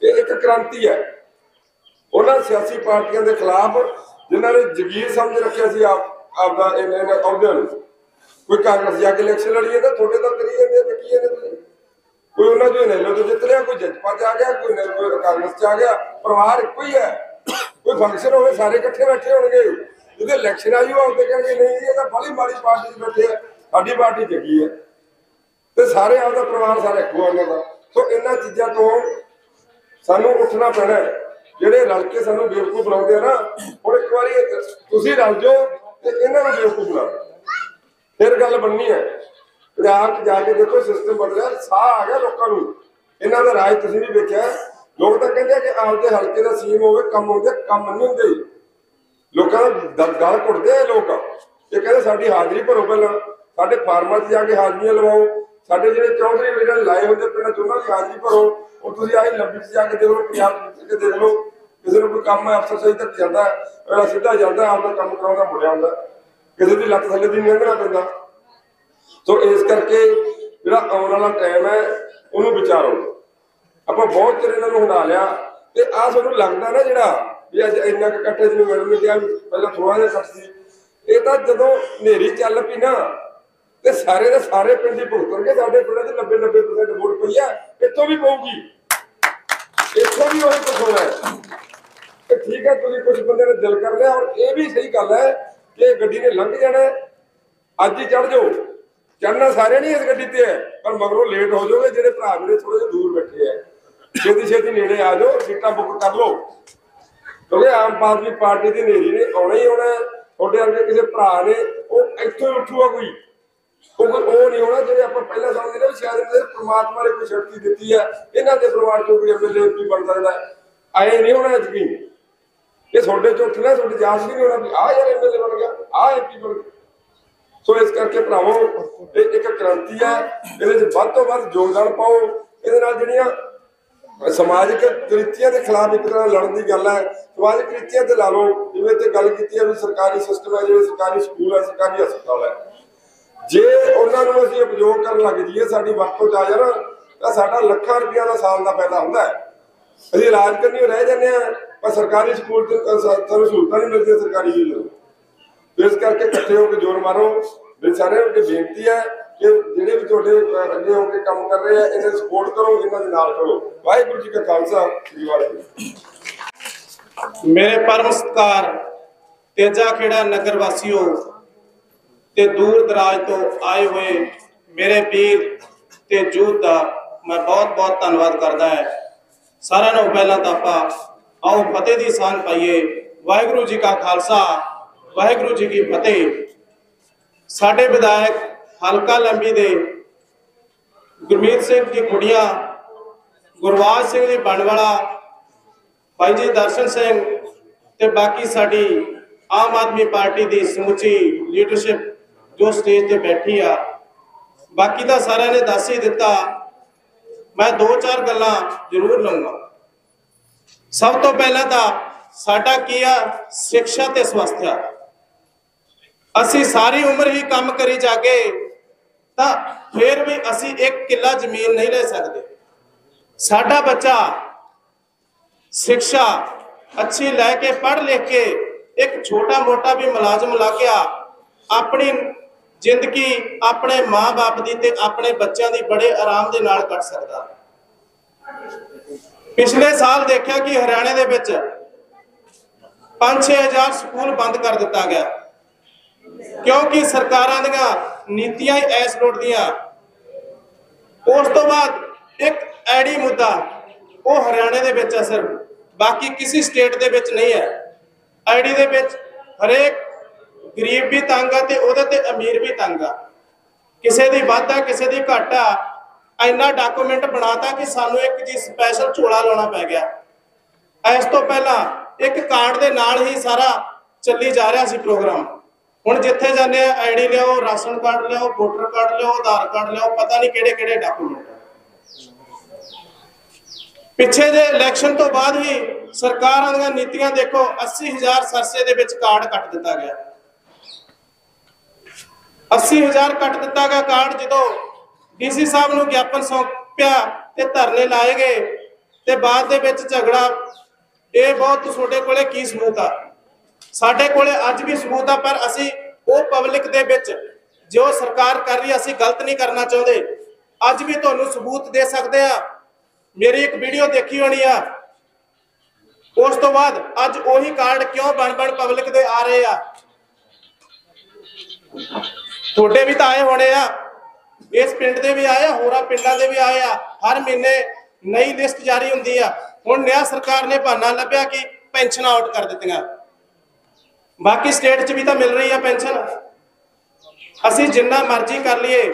ਇਹ ਇੱਕ ਕ੍ਰਾਂਤੀ ਹੈ। ਉਹਨਾਂ ਸਿਆਸੀ ਪਾਰਟੀਆਂ ਦੇ ਖਿਲਾਫ ਜਿਨ੍ਹਾਂ ਨੇ ਜ਼ਗੀਰ ਸਮਝ ਰੱਖਿਆ ਸੀ ਆਪਦਾ ਇਹਨਾਂ ਅਹੁਦਿਆਂ ਨੂੰ, ਕੋਈ ਕਾਂਗਰਸ ਜਾ ਕੇ ਇਲੈਕਸ਼ਨ ਲੜੀ ਜਾਂਦਾ, ਤੁਹਾਡੇ ਤਾਂ ਕਰੀ ਜਾਂਦੇ ਦੇਖੀ ਜਾਂਦੇ ਤੁਸੀਂ, ਕੋਈ ਉਹਨਾਂ ਚੋਂ ਨੈਲੋ ਤੋਂ ਜਿੱਤ ਲਿਆ, ਕੋਈ ਜੱਜਪਾ ਚ ਆ ਗਿਆ, ਕੋਈ ਕਾਂਗਰਸ ਚ ਆ ਗਿਆ, ਪਰਿਵਾਰ ਇੱਕੋ ਹੀ ਹੈ। ਕੋਈ ਫੰਕਸ਼ਨ ਹੋਵੇ ਸਾਰੇ ਇਕੱਠੇ ਬੈਠੇ ਹੋਣਗੇ, ਜਿਹਦੇ ਇਲੈਕਸ਼ਨ ਆਈ ਉਹ ਆਉਂਦੇ ਕਹਿਣਗੇ ਨਹੀਂ ਇਹ ਤਾਂ ਬੜੀ ਮਾੜੀ ਪਾਰਟੀ ਚ ਬੈਠੇ ਆ, ਸਾਡੀ ਪਾਰਟੀ ਚੰਗੀ ਹੈ, ਤੇ ਸਾਰੇ ਆਪਦਾ ਪਰਿਵਾਰ ਸਾਰਾ ਇੱਕੋ ਉਹਨਾਂ ਦਾ। ਸੋ ਇਹਨਾਂ ਚੀਜ਼ਾਂ ਤੋਂ ਸਾਨੂੰ ਉੱਠਣਾ ਪੈਣਾ ਹੈ। ਜਿਹੜੇ ਰਲ ਕੇ ਸਾਨੂੰ ਬੇਵਕੂਫ ਬਣਾਉਂਦੇ ਆ ਨਾ, ਹੁਣ ਇੱਕ ਵਾਰੀ ਤੁਸੀਂ ਰਲ ਜਾਓ ਤੇ ਇਹਨਾਂ ਨੂੰ ਬੇਵਕੂਫ ਬਣਾ ਦਿਓ, ਫਿਰ ਗੱਲ ਬਣਨੀ ਹੈ। ਪੰਜਾਬ 'ਚ ਜਾ ਕੇ ਦੇਖੋ ਸਿਸਟਮ ਬਦਲਿਆ, ਸਾਹ ਆ ਗਿਆ ਲੋਕਾਂ ਨੂੰ। ਇਹਨਾਂ ਦਾ ਰਾਜ ਤੁਸੀਂ ਵੀ ਵੇਖਿਆ, ਲੋਕ ਤਾਂ ਕਹਿੰਦੇ ਆ ਕਿ ਆਪਦੇ ਹਲਕੇ ਦਾ ਸੀਐਮ ਹੋਵੇ, ਕੰਮ ਹੁੰਦੇ, ਕੰਮ ਨਹੀਂ ਹੁੰਦੇ। ਲੋਕਾਂ ਦਾ ਗਲ ਘੁੱਟਦੇ ਆ ਲੋਕ, ਇਹ ਕਹਿੰਦੇ ਸਾਡੀ ਹਾਜ਼ਰੀ ਭਰੋ, ਪਹਿਲਾਂ ਸਾਡੇ ਫਾਰਮਾਂ 'ਚ ਜਾ ਕੇ ਹਾਜ਼ਰੀਆਂ ਲਵਾਓ, ਸਾਡੇ ਜਿਹੜੇ ਚੌਧਰੀ ਜਿਹੜੇ ਲਾਏ ਹੁੰਦੇ ਪਿੰਡਾਂ 'ਚ ਉਹਨਾਂ ਦੀ ਹਾਜ਼ਰੀ ਭਰੋ। ਹੁਣ ਤੁਸੀਂ ਆਹੀ ਲੰਬੀ 'ਚ ਜਾ ਕੇ ਦੇਖ ਲਓ, ਪੰਜਾਬ 'ਚ ਦੇਖ ਲਓ, ਕਿਸੇ ਨੂੰ ਕੋਈ ਕੰਮ ਹੈ ਅਫਸਰ ਸਹੀ ਤੱਕ ਜਾਂਦਾ, ਅਗਲਾ ਸਿੱਧਾ ਜਾਂਦਾ ਆਪਦਾ ਕੰਮ ਕਰਾਉਂਦਾ ਮੁੜਿਆ ਹੁੰਦਾ, ਕਿਸੇ ਦੀ ਲੱਤ ਥੱਲੇ ਦੀ ਲੰਘਣਾ ਪੈਂਦਾ। ਸੋ ਇਸ ਕਰਕੇ ਜਿਹੜਾ ਆਉਣ ਵਾਲਾ ਟਾਈਮ ਹੈ ਉਹਨੂੰ ਵਿਚਾਰੋ। ਆਪਾਂ ਬਹੁਤ ਚਿਰ ਇਹਨਾਂ ਨੂੰ ਹੰਡਾ ਲਿਆ, ਤੇ ਆਹ ਤੁਹਾਨੂੰ ਲੱਗਦਾ ਨਾ ਜਿਹੜਾ ਵੀ ਅੱਜ ਇੰਨਾ ਕੁ ਇਕੱਠੇ ਜਿਹਨੂੰ ਮਿਲਣ ਨੂੰ ਕਿਹਾ, ਪਹਿਲਾਂ ਥੋੜਾ ਜਿਹਾ ਇਕੱਠ ਸੀ, ਇਹ ਤਾਂ ਜਦੋਂ ਹਨੇਰੀ ਚੱਲ ਪਈ ਨਾ ਤੇ ਸਾਰੇ ਦੇ ਸਾਰੇ ਪਿੰਡ ਹੀ ਭੁਗਤਣਗੇ। ਸਾਡੇ ਪਿੰਡਾਂ ਦੇ 90% ਵੋਟ ਪਈ ਹੈ, ਇੱਥੋਂ ਵੀ ਪਊਗੀ, ਇੱਥੋਂ ਵੀ ਉਹੀ ਕੁਛ ਹੋਣਾ ਹੈ। ਤੇ ਠੀਕ ਹੈ, ਤੁਸੀਂ ਕੁਝ ਬੰਦੇ ਨੇ ਦਿਲ ਕਰ ਲਿਆ, ਔਰ ਇਹ ਵੀ ਸਹੀ ਗੱਲ ਹੈ ਕਿ ਗੱਡੀ ਨੇ ਲੰਘ ਜਾਣਾ, ਅੱਜ ਹੀ ਚੜ ਜਾਓ। ਚੜਨਾ ਸਾਰੇ ਨਹੀਂ ਇਸ ਗੱਡੀ ਤੇ ਹੈ, ਪਰ ਮਗਰੋਂ ਲੇਟ ਹੋ ਜਾਓਗੇ। ਜਿਹੜੇ ਭਰਾ ਮੇਰੇ ਥੋੜੇ ਜਿਹੇ ਦੂਰ ਬੈਠੇ ਹੈ, ਛੇਤੀ ਨੇੜੇ ਆ ਜਾਓ, ਸੀਟਾਂ ਬੁੱਕ ਕਰ ਲਓ, ਕਿਉਂਕਿ ਆਮ ਆਦਮੀ ਪਾਰਟੀ ਦੀ ਹਨੇਰੀ ਨੇ ਆਉਣਾ ਹੀ ਆਉਣਾ। ਤੁਹਾਡੇ ਵਰਗੇ ਕਿਸੇ ਭਰਾ ਨੇ ਉਹ ਇੱਥੋਂ ਹੀ ਉੱਠੂਗਾ, ਕੋਈ ਉਹ ਨਹੀਂ ਹੋਣਾ ਜਿਹੜੇ ਆਪਾਂ ਪਹਿਲਾਂ ਸਮਝਦੇ ਨੇ ਸ਼ਾਇਦ ਇਹਨਾਂ ਪਰਮਾਤਮਾ ਨੇ ਕੋਈ ਸ਼ਕਤੀ ਦਿੱਤੀ ਹੈ, ਇਹਨਾਂ ਦੇ ਪਰਿਵਾਰ ਚੋਂ ਕੋਈ ਐਮਐਲਏ ਐਮਪੀ ਬਣ ਸਕਦਾ, ਆਏ ਨਹੀਂ ਹੋਣਾ ਯਕੀਨ। ਇਹ ਤੁਹਾਡੇ ਚ ਉੱਠਣਾ, ਤੁਹਾਡੀ ਜਾਂਚ ਵੀ ਨਹੀਂ ਹੋਣਾ ਵੀ ਆਹ ਯਾਰ ਐਮਐਲਏ ਬਣ ਗਿਆ, ਆਹ ਐਮਪੀ ਬਣ ਗਿਆ। ਸੋ ਇਸ ਕਰਕੇ ਭਰਾਵੋ ਇਹ ਇੱਕ ਕ੍ਰਾਂਤੀ ਹੈ, ਇਹਦੇ ਚ ਵੱਧ ਤੋਂ ਵੱਧ ਯੋਗਦਾਨ ਪਾਓ। ਇਹਦੇ ਨਾਲ ਜਿਹੜੀਆਂ ਸਮਾਜਿਕ ਕੁਰੀਤੀਆਂ ਦੇ ਖਿਲਾਫ ਇੱਕ ਤਰ੍ਹਾਂ ਲੜਨ ਦੀ ਗੱਲ ਹੈ। ਸਮਾਜਿਕ ਕੁਰੀਤੀਆਂ ਤੇ ਲਾ ਲਓ, ਜਿਵੇਂ ਤੇ ਗੱਲ ਕੀਤੀ ਹੈ ਵੀ ਸਰਕਾਰੀ ਸਿਸਟਮ ਹੈ, ਜਿਹੜੇ ਸਰਕਾਰੀ ਸਕੂਲ ਹੈ, ਸਰਕਾਰੀ ਹਸਪਤਾਲ ਹੈ, ਜੇ ਉਹਨਾਂ ਨੂੰ ਅਸੀਂ ਉਪਯੋਗ ਕਰਨ ਲੱਗ ਜਾਈਏ, ਸਾਡੀ ਵਰਤੋਂ ਚ ਆ ਜਾਣਾ, ਤਾਂ ਸਾਡਾ ਲੱਖਾਂ ਰੁਪਇਆ ਦਾ ਸਾਲ ਦਾ ਫਾਇਦਾ ਹੁੰਦਾ ਹੈ। ਅਸੀਂ ਇਲਾਜ ਕਰਨੀ ਰਹਿ ਜਾਂਦੇ ਹਾਂ, ਪਰ ਸਰਕਾਰੀ ਸਕੂਲ ਚ ਸਾਨੂੰ ਸਹੂਲਤਾਂ ਨਹੀਂ ਮਿਲਦੀਆਂ ਸਰਕਾਰੀ ਚੀਜ਼ਾਂ। ਇਸ ਕਰਕੇ ਇਕੱਠੇ ਹੋ ਕੇ ਜ਼ੋਰ ਮਾਰੋ। ਮੇਰੇ ਸਾਰਿਆਂ ਨੂੰ ਬੇਨਤੀ ਹੈ ਕਿ ਜਿਹੜੇ ਵੀ ਤੁਹਾਡੇ ਅੱਗੇ ਹੋ ਕੇ ਕੰਮ ਕਰ ਰਹੇ ਆ, ਇਹਨਾਂ ਦੀ ਸਪੋਰਟ ਕਰੋ, ਇਹਨਾਂ ਦੇ ਨਾਲ ਕਰੋ। ਵਾਹਿਗੁਰੂ ਜੀ ਕਾ ਖਾਲਸਾ, ਸ੍ਰੀ ਵਾਹਿਗੁਰੂ। ਮੇਰੇ ਪਰਮ ਸਤਿਕਾਰ ਤੇਜਾ ਖੇੜਾ ਨਗਰ ਵਾਸੀਓ ਤੇ ਦੂਰ ਦਰਾਜ ਤੋਂ ਆਏ ਹੋਏ ਮੇਰੇ ਵੀਰ ਤੇ ਜੂਥ ਦਾ ਮੈਂ ਬਹੁਤ ਬਹੁਤ ਧੰਨਵਾਦ ਕਰਦਾ ਹੈ। ਸਾਰਿਆਂ ਨੂੰ ਪਹਿਲਾਂ ਤਾਂ ਆਪਾਂ ਆਓ ਫਤਿਹ ਦੀ ਸਾਂਝ ਪਾਈਏ। ਵਾਹਿਗੁਰੂ ਜੀ ਕਾ ਖਾਲਸਾ, ਵਾਹਿਗੁਰੂ ਜੀ ਕੀ ਫਤਿਹ। ਸਾਡੇ ਵਿਧਾਇਕ ਹਲਕਾ ਲੰਬੀ ਦੇ ਗੁਰਮੀਤ ਸਿੰਘ ਜੀ ਖੁੱਡੀਆਂ, ਗੁਰਵਾਜ ਸਿੰਘ ਜੀ ਬਣਵਾਲਾ, ਭਾਈ ਜੀ ਦਰਸ਼ਨ ਸਿੰਘ ਤੇ ਬਾਕੀ ਸਾਡੀ ਆਮ ਆਦਮੀ ਪਾਰਟੀ ਦੀ ਸਮੁੱਚੀ ਲੀਡਰਸ਼ਿਪ ਜੋ ਸਟੇਜ ਤੇ ਬੈਠੀ ਆ, ਬਾਕੀ ਤਾਂ ਸਾਰਿਆਂ ਨੇ ਦੱਸ ਹੀ ਦਿੱਤਾ। ਮੈਂ 2-4 ਗੱਲਾਂ ਜ਼ਰੂਰ ਲਵਾਂਗਾ। ਸਭ ਤੋਂ ਪਹਿਲਾਂ ਤਾਂ ਸਾਡਾ ਕੀ ਆ, ਸਿੱਖਿਆ ਤੇ ਸਵਾਸਥਿਆ। ਅਸੀਂ ਸਾਰੀ ਉਮਰ ਹੀ ਕੰਮ ਕਰੀ ਜਾਗੇ ਤਾਂ ਫਿਰ ਵੀ ਅਸੀਂ 1 ਕਿੱਲਾ ਜ਼ਮੀਨ ਨਹੀਂ ਲੈ ਸਕਦੇ। ਸਾਡਾ ਬੱਚਾ ਸਿੱਖਿਆ ਅੱਛੀ ਲੈ ਕੇ ਪੜ੍ਹ ਲਿਖ ਕੇ ਇੱਕ ਛੋਟਾ ਮੋਟਾ ਵੀ ਮੁਲਾਜ਼ਮ ਲੱਗ ਗਿਆ, ਆਪਣੀ ਜ਼ਿੰਦਗੀ ਆਪਣੇ ਮਾਂ-ਬਾਪ ਦੀ ਤੇ ਆਪਣੇ ਬੱਚਿਆਂ ਦੀ ਬੜੇ ਆਰਾਮ ਦੇ ਨਾਲ ਕੱਟ ਸਕਦਾ। ਪਿਛਲੇ ਸਾਲ ਦੇਖਿਆ ਕਿ ਹਰਿਆਣੇ ਦੇ ਵਿੱਚ 5-6 ਹਜ਼ਾਰ ਸਕੂਲ ਬੰਦ ਕਰ ਦਿੱਤਾ ਗਿਆ ਕਿਉਂਕਿ ਸਰਕਾਰਾਂ ਦੀਆਂ ਨੀਤੀਆਂ ਹੀ ਐਸ ਲੋੜਦੀਆਂ। ਉਸ ਤੋਂ ਬਾਅਦ ਇੱਕ ਐਡੀ ਮੁੱਦਾ ਉਹ ਹਰਿਆਣੇ ਦੇ ਵਿੱਚ ਹੈ ਸਿਰਫ, ਬਾਕੀ ਕਿਸੇ ਸਟੇਟ ਦੇ ਵਿੱਚ ਨਹੀਂ ਹੈ। ਆਈਡੀ ਦੇ ਵਿੱਚ ਹਰੇਕ ਗਰੀਬ ਵੀ ਤੰਗ ਆ ਤੇ ਉਹਦੇ ਤੇ ਅਮੀਰ ਵੀ ਤੰਗ ਆ, ਕਿਸੇ ਦੀ ਵੱਧ ਆ ਕਿਸੇ ਦੀ ਘੱਟ ਆ। ਇੰਨਾ ਡਾਕੂਮੈਂਟ ਬਣਾਤਾ ਕਿ ਸਾਨੂੰ ਇੱਕ ਜੀ ਸਪੈਸ਼ਲ ਝੋਲਾ ਲਾਉਣਾ ਪੈ ਗਿਆ। ਇਸ ਤੋਂ ਪਹਿਲਾਂ ਇੱਕ ਕਾਰਡ ਦੇ ਨਾਲ ਹੀ ਸਾਰਾ ਚੱਲੀ ਜਾ ਰਿਹਾ ਸੀ ਪ੍ਰੋਗਰਾਮ। ਹੁਣ ਜਿੱਥੇ ਜਾਂਦੇ ਆ ਆਈਡੀ ਲਿਆਓ, ਰਾਸ਼ਨ ਕਾਰਡ ਲਿਆਓ, ਵੋਟਰ ਕਾਰਡ ਲਿਆਓ, ਆਧਾਰ ਕਾਰਡ ਲਿਆਓ, ਪਤਾ ਨਹੀਂ ਕਿਹੜੇ ਕਿਹੜੇ ਡਾਕੂਮੈਂਟ। ਪਿੱਛੇ ਜੇ ਇਲੈਕਸ਼ਨ ਤੋਂ ਬਾਅਦ ਹੀ ਸਰਕਾਰਾਂ ਦੀਆਂ ਨੀਤੀਆਂ ਦੇਖੋ, 80,000 ਸਰਸੇ ਦੇ ਵਿੱਚ ਕਾਰਡ ਕੱਟ ਦਿੱਤਾ ਗਿਆ। 80,000 ਕੱਟ ਦਿੱਤਾ ਗਿਆ ਕਾਰਡ। ਜਦੋਂ ਡੀਸੀ ਸਾਹਿਬ ਨੂੰ ਗਿਆਪਨ ਸੌਂਪਿਆ ਤੇ ਧਰਨੇ ਲਾਏ ਗਏ ਤੇ ਬਾਅਦ ਦੇ ਵਿੱਚ ਝਗੜਾ। ਇਹ ਬਹੁਤ ਤੁਹਾਡੇ ਕੋਲੇ ਕੀ ਸਬੂਤ ਆ? ਸਾਡੇ ਕੋਲੇ ਅੱਜ ਵੀ ਸਬੂਤ ਆ, ਪਰ ਅਸੀਂ ਉਹ ਪਬਲਿਕ ਦੇ ਵਿੱਚ ਜੋ ਸਰਕਾਰ ਕਰ ਰਹੀ ਅਸੀਂ ਗਲਤ ਨਹੀਂ ਕਰਨਾ ਚਾਹੁੰਦੇ। ਅੱਜ ਵੀ ਤੁਹਾਨੂੰ ਸਬੂਤ ਦੇ ਸਕਦੇ ਆ। ਮੇਰੀ ਇੱਕ ਵੀਡੀਓ ਦੇਖੀ ਹੋਣੀ ਆ, ਉਸ ਤੋਂ ਬਾਅਦ ਅੱਜ ਉਹੀ ਕਾਰਡ ਕਿਉਂ ਬਣ ਪਬਲਿਕ ਦੇ ਆ ਰਹੇ ਆ? ਤੁਹਾਡੇ ਵੀ ਤਾਂ ਆਏ ਹੋਣੇ ਆ, ਇਸ ਪਿੰਡ ਦੇ ਵੀ ਆਏ ਆ, ਹੋਰਾਂ ਪਿੰਡਾਂ ਦੇ ਵੀ ਆਏ ਆ। ਹਰ ਮਹੀਨੇ ਨਈ ਲਿਸਟ ਜਾਰੀ ਹੁੰਦੀ ਆ। ਹੁਣ ਨਿਆ ਸਰਕਾਰ ਨੇ ਬਹਾਨਾ ਲੱਭਿਆ ਕਿ ਪੈਨਸ਼ਨ ਆਊਟ ਕਰ ਦਿੱਤੀਆਂ। ਬਾਕੀ ਸਟੇਟ 'ਚ ਵੀ ਤਾਂ ਮਿਲ ਰਹੀ ਆ ਪੈਨਸ਼ਨ। ਅਸੀਂ ਜਿੰਨਾ ਮਰਜ਼ੀ ਕਰ ਲਈਏ,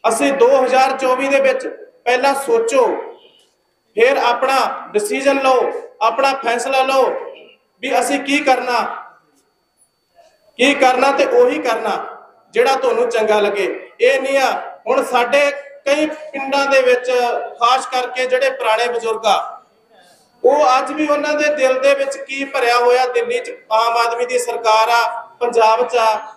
ਅਸੀਂ 2024 ਦੇ ਵਿੱਚ ਪਹਿਲਾਂ ਸੋਚੋ, ਫਿਰ ਆਪਣਾ ਡਿਸੀਜਨ ਲਓ, ਆਪਣਾ ਫੈਸਲਾ ਲਓ ਵੀ ਅਸੀਂ ਕੀ ਕਰਨਾ ਤੇ ਉਹੀ ਕਰਨਾ ਜਿਹੜਾ ਤੁਹਾਨੂੰ ਚੰਗਾ ਲੱਗੇ। ਇਹ ਨਹੀਂ ਆ ਹੁਣ ਸਾਡੇ ਕਈ ਪਿੰਡਾਂ ਦੇ ਵਿੱਚ ਖਾਸ ਕਰਕੇ ਜਿਹੜੇ ਪੁਰਾਣੇ ਬਜ਼ੁਰਗ ਆ, ਉਹ ਅੱਜ ਵੀ ਉਹਨਾਂ ਦੇ ਦਿਲ ਦੇ ਵਿੱਚ ਕੀ ਭਰਿਆ ਹੋਇਆ। ਦਿੱਲੀ 'ਚ ਆਮ ਆਦਮੀ ਦੀ ਸਰਕਾਰ ਆ, ਪੰਜਾਬ 'ਚ ਆ,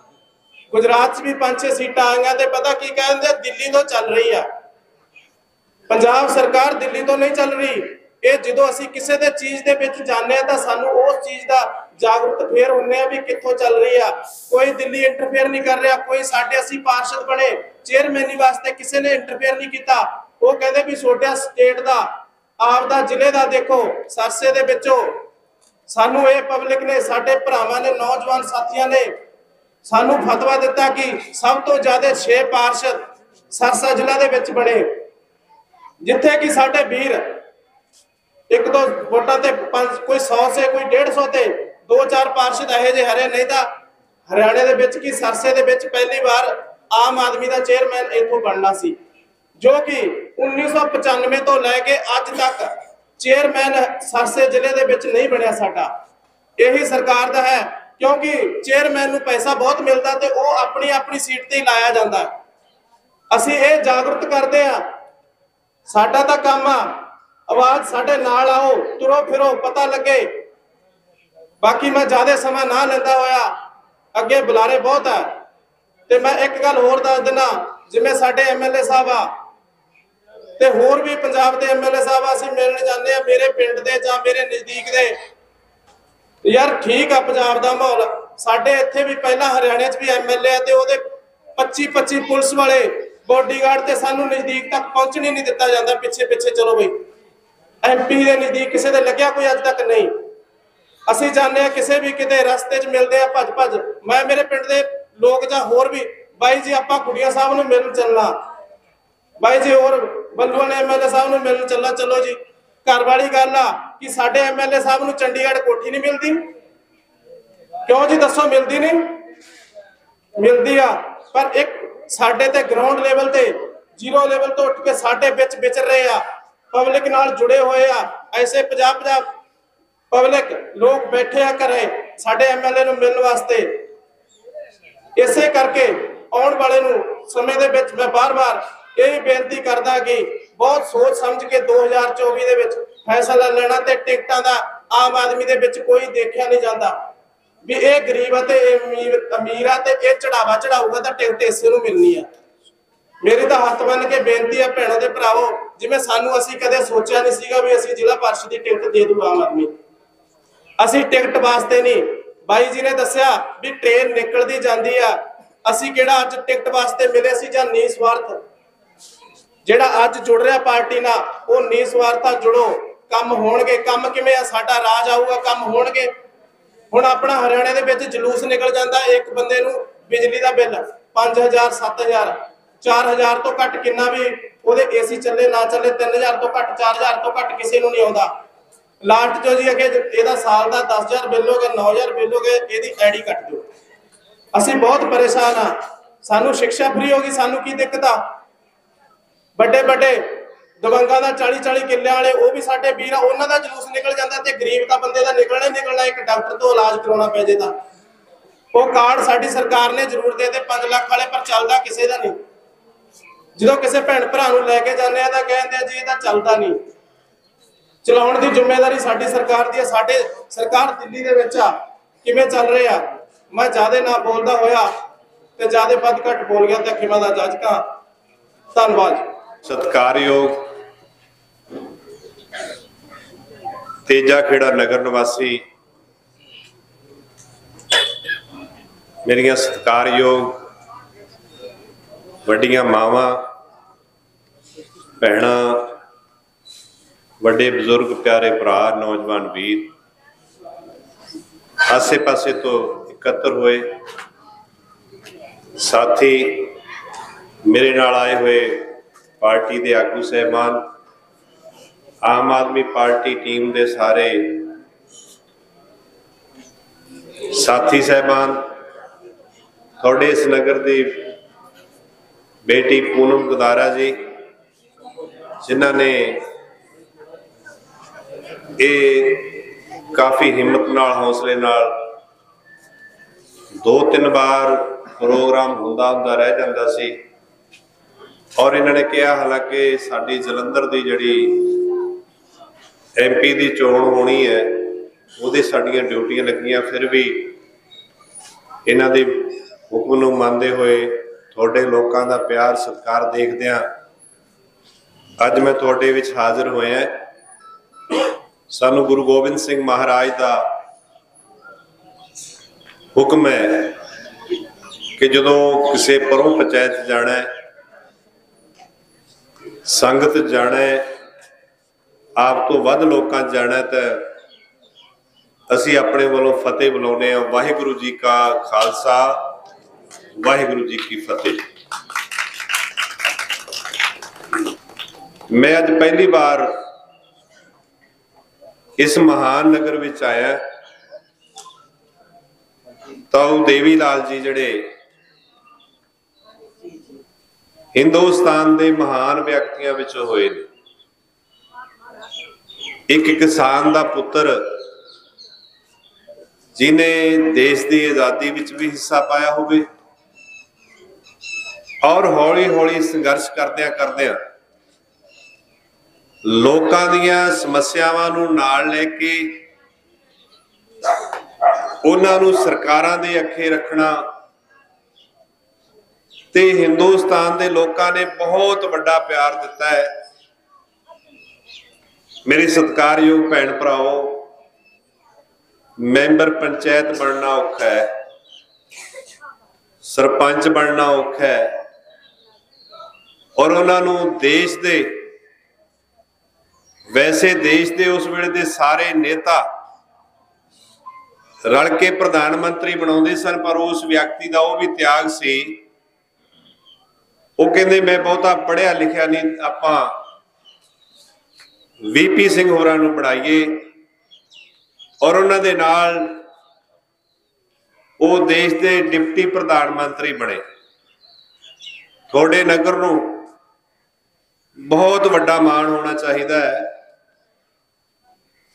ਗੁਜਰਾਤ 'ਚ ਵੀ 5-6 ਸੀਟਾਂ ਆਈਆਂ ਤੇ ਪਤਾ ਕੀ ਕਹਿੰਦੇ, ਦਿੱਲੀ ਤੋਂ ਚੱਲ ਰਹੀ ਆ। ਪੰਜਾਬ ਸਰਕਾਰ ਦਿੱਲੀ ਤੋਂ ਨਹੀਂ ਚੱਲ ਰਹੀ। ਇਹ ਜਦੋਂ ਅਸੀਂ ਕਿਸੇ ਦੇ ਚੀਜ਼ ਦੇ ਵਿੱਚ ਜਾਂਦੇ ਆ ਤਾਂ ਸਾਨੂੰ ਉਸ ਚੀਜ਼ ਦਾ ਜਾਗਰੂਕ ਫੇਰ ਹੁੰਨੇ ਆ ਵੀ ਕਿੱਥੋਂ ਚੱਲ ਰਹੀ ਆ। ਕੋਈ ਦਿੱਲੀ ਇੰਟਰਫੇਅਰ ਨਹੀਂ ਕਰ ਰਿਹਾ। ਕੋਈ ਸਾਡੇ ਅਸੀਂ ਪਾਰਸ਼ਦ ਬਣੇ, ਚੇਅਰਮੈਨੀ ਵਾਸਤੇ ਕਿਸੇ ਨੇ ਇੰਟਰਫੇਅਰ ਨਹੀਂ ਕੀਤਾ। ਉਹ ਕਹਿੰਦੇ ਵੀ ਛੋਟਿਆ ਸਟੇਟ ਦਾ ਆਪਦਾ ਜ਼ਿਲ੍ਹੇ ਦਾ ਦੇਖੋ। ਸਰਸੇ ਦੇ ਵਿੱਚੋਂ ਸਾਨੂੰ ਇਹ ਪਬਲਿਕ ਨੇ, ਸਾਡੇ ਭਰਾਵਾਂ ਨੇ, ਨੌਜਵਾਨ ਸਾਥੀਆਂ ਨੇ ਸਾਨੂੰ ਫਤਵਾ ਦਿੱਤਾ ਕਿ ਸਭ ਤੋਂ ਜ਼ਿਆਦਾ 6 ਪਾਰਸ਼ਦ ਸਰਸਾ ਜ਼ਿਲ੍ਹਾ ਦੇ ਵਿੱਚ ਬਣੇ, ਜਿੱਥੇ ਕਿ ਸਾਡੇ ਵੀਰ 1-2 ਵੋਟਾਂ ਤੇ ਕੋਈ 100 ਸੇ ਕੋਈ 150 ਤੇ 2-4 ਪਾਰਸ਼ਦ ਇਹੋ ਜਿਹੇ ਹਰੇ। ਨਹੀਂ ਤਾਂ ਹਰਿਆਣੇ ਦੇ ਵਿੱਚ ਕੀ ਸਰਸੇ ਦੇ ਵਿੱਚ ਪਹਿਲੀ ਵਾਰ ਆਮ ਆਦਮੀ ਦਾ ਚੇਅਰਮੈਨ ਇੱਥੋਂ ਬਣਨਾ ਸੀ, ਜੋ ਕਿ 1995 ਤੋਂ ਲੈ ਕੇ ਅੱਜ ਤੱਕ ਚੇਅਰਮੈਨ ਸਰਸੇ ਜ਼ਿਲ੍ਹੇ ਦੇ ਵਿੱਚ ਨਹੀਂ ਬਣਿਆ ਸਾਡਾ। ਇਹੀ ਸਰਕਾਰ ਦਾ ਹੈ, ਕਿਉਂਕਿ ਚੇਅਰਮੈਨ ਨੂੰ ਪੈਸਾ ਬਹੁਤ ਮਿਲਦਾ ਤੇ ਉਹ ਆਪਣੀ ਸੀਟ ਤੇ ਹੀ ਲਾਇਆ ਜਾਂਦਾ। ਅਸੀਂ ਇਹ ਜਾਗਰੂਕ ਕਰਦੇ ਆ। ਸਾਡਾ ਤਾਂ ਕੰਮ ਆ, ਆਵਾਜ਼ ਸਾਡੇ ਨਾਲ ਆਓ, ਤੁਰੋ ਫਿਰੋ, ਪਤਾ ਲੱਗੇ। ਬਾਕੀ ਮੈਂ ਜ਼ਿਆਦਾ ਸਮਾਂ ਨਾ ਲੈਂਦਾ ਹੋਇਆ, ਅੱਗੇ ਬੁਲਾਰੇ ਬਹੁਤ ਆ। ਤੇ ਮੈਂ ਇੱਕ ਗੱਲ ਹੋਰ ਦੱਸ ਦਿੰਦਾ, ਜਿਵੇਂ ਸਾਡੇ ਐਮਐਲਏ ਸਾਹਿਬ ਆ ਤੇ ਹੋਰ ਵੀ ਪੰਜਾਬ ਦੇ ਐਮਐਲਏ ਸਾਹਿਬ ਅਸੀਂ ਮਿਲਣ ਜਾਂਦੇ ਆ, ਮੇਰੇ ਪਿੰਡ ਦੇ ਜਾਂ ਮੇਰੇ ਨਜ਼ਦੀਕ ਦੇ। ਯਾਰ ਠੀਕ ਆ ਪੰਜਾਬ ਦਾ ਮਾਹੌਲ। ਸਾਡੇ ਇੱਥੇ ਵੀ ਪਹਿਲਾਂ ਹਰਿਆਣੇ 'ਚ ਵੀ ਐਮਐਲਏ ਆ ਤੇ ਉਹਦੇ 25 ਪੁਲਿਸ ਵਾਲੇ ਬੋਡੀਗਾਰਡ ਤੇ ਸਾਨੂੰ ਨਜ਼ਦੀਕ ਤੱਕ ਪਹੁੰਚਣ ਹੀ ਨਹੀਂ ਦਿੱਤਾ ਜਾਂਦਾ। ਪਿੱਛੇ ਚਲੋ ਬਈ, ਐਮਪੀ ਦੇ ਨਜ਼ਦੀਕ ਕਿਸੇ ਦੇ ਲੱਗਿਆ ਕੋਈ ਅੱਜ ਤੱਕ ਨਹੀਂ। ਅਸੀਂ ਜਾਂਦੇ ਆ, ਕਿਸੇ ਵੀ ਕਿਤੇ ਰਸਤੇ 'ਚ ਮਿਲਦੇ ਆ ਭੱਜ। ਮੈਂ ਮੇਰੇ ਪਿੰਡ ਦੇ ਲੋਕ ਜਾਂ ਹੋਰ ਵੀ, ਬਾਈ ਜੀ ਆਪਾਂ ਕੁੜੀਆਂ ਸਾਹਿਬ ਨੂੰ ਮਿਲਣ ਚੱਲਣਾ, ਬਾਈ ਜੀ ਹੋਰ ਬੱਲੂਆਂ ਨੇ ਐਮਐਲਏ ਸਾਹਿਬ ਨੂੰ ਮਿਲਣ ਚੱਲਣਾ, ਚਲੋ ਜੀ। घर वाली गल आ कि साडे MLA साहब नूं चंडीगढ़ कोठी नहीं मिलती? क्यों जी दसो, मिलती नहीं? मिलती आ। पर एक साडे ते ग्राउंड लेवल ते जीरो लेवल तो उठ के साडे विच विचर रहे आ, पब्लिक नाल जुड़े हुए आ। ऐसे 50-50 पब्लिक लोग बैठे आ घरे साडे MLA नूं मिलण वास्ते। इसे करके आने वाले समय दे विच मैं बार-बार यही बेनती करदा कि बहुत सोच समझ के 2024 दे विच फैसला लेना ते टिकटां दा आम आदमी दे विच कोई देखिया नहीं जाता भी ये गरीब ते अमीर आ ते ये चढ़ावा चढ़ाऊगा तो टिकट इसे नूं मिलनी है। मेरी तो हत्थ बन के बेनती है भैणों दे भरावो, जिवें सानू असीं कदे सोचिया नहीं सीगा भी असीं जिला परिषद दी टिकट दे दूँ आम आदमी। असीं टिकट वास्ते नहीं, बाई जी ने दस्सिया भी ट्रेन निकलदी जांदी आ, असीं किहड़ा अज टिकट वास्ते मिले सी जां निस्वार्थ जिहड़ा अज जुड़ रहा पार्टी नाल वो निस्वार्था जुड़ो, काम होणगे। काम किवें आ, साडा राज आऊगा, काम होणगे। हुण अपना हरियाणे दे विच जलूस निकल जांदा, एक बंदे नूं बिजली दा बिल 5000 7000 4000 तो घट किन्ना भी ओहदे AC चले ना चले 3000 तो घट 4000 तो घट किसी नूं नहीं आउंदा। लास्ट जो जी अगे इहदा साल दा 10000 बिल हो गया, 9000 बिल हो गया, इहदी आईडी कट दो। असीं बहुत परेशान आ, सानू शिक्षा फ्री होगी, सानू की दिक्कत आ? बड़े बड़े दबंगा दा 40-40 किले वाले वो भी साडे वीर आ, उन्हां दा जुलूस निकल जाता ते गरीब दा बंदे दा निकलना ही निकलना। एक डॉक्टर तो इलाज करवाना पै जे तां वो कार्ड साडी सरकार ने जरूर दे 5 लाख वाले पर चलदा किसी दा नहीं। जो किसी भैन भरा नूं लैके जाने आ तां कहंदे आ जी इह तां चलदा नहीं। चलाउण दी जिम्मेदारी साडी सरकार दी है। साडे सरकार दिल्ली दे विच आ, किवें चल रहे आ? मैं ज्यादा ना बोलदा होया ते ज्यादा पद घट बोल गया ते खिमा दा जज का धन्नवाद। सत्कारयोग तेजा खेड़ा नगर निवासी मेरिया सत्कारयोग वड्डियां मावां भैणां वड्डे बुजुर्ग प्यारे भरा नौजवान वीर आसे पासे तो इकट्ठे हुए साथी मेरे नाल आए हुए पार्टी के आगू साहबान आम आदमी पार्टी टीम के सारे साथी साहबान थोड़े इस नगर की बेटी पूनम गुदारा जी जिन्हों ने ये काफ़ी हिम्मत नाल हौसले नाल 2-3 बार प्रोग्राम हुंदा रह जाता सी और इन्होंने कहा हालांकि साडी जलंधर की जिहड़ी MP की चोण होनी है वो साडियां ड्यूटियां लगियां फिर भी इन्हां दे हुक्म नूं मनदे होए थोड़े लोगों का प्यार सत्कार देखदियां अज मैं थोड़े विच हाजिर होया। सानू गुरु गोबिंद सिंह महाराज का हुक्म है कि जदों किसी परों पंचायत जाना है संगत जाना है आप तो वध लोकां जाना तो असी अपने वालों फतेह बुलाने वाहिगुरु जी का खालसा वाहिगुरु जी की फतेह। मैं अज पहली बार इस महान नगर विच आया तो देवी लाल जी जड़े हिंदुस्तान के महान व्यक्तियों विचों होए ने, एक किसान का पुत्र जिन्हें देश की आज़ादी विच भी हिस्सा पाया होवे और हौली हौली संघर्ष करदियां करदियां लोकां दीयां समस्यावां नूं नाल लेके उन्हां नूं सरकारां दे अखे रखना ते हिंदुस्तान के लोगों ने बहुत वड्डा प्यार दिता है। मेरे सत्कारयोग भैन भराओ मैंबर पंचायत बनना औखा है, सरपंच बनना औखा है और उन्होंने देश दे वैसे देश दे उस वेले दे सारे नेता रल के प्रधानमंत्री बनाते सन पर उस व्यक्ति का वह भी त्याग सी। वो कहते मैं बहुता पढ़िया लिखिया नहीं, आपां VP ਸਿੰਘ ਹੋਰਾਂ ਨੂੰ ਬਣਾਈਏ ਔਰ ਉਹਨਾਂ ਦੇ ਨਾਲ ਉਹ ਦੇਸ਼ ਦੇ ਡਿਪਟੀ ਪ੍ਰਧਾਨ ਮੰਤਰੀ ਬਣੇ। ਤੁਹਾਡੇ ਨਗਰ ਨੂੰ ਬਹੁਤ ਵੱਡਾ ਮਾਣ ਹੋਣਾ ਚਾਹੀਦਾ ਹੈ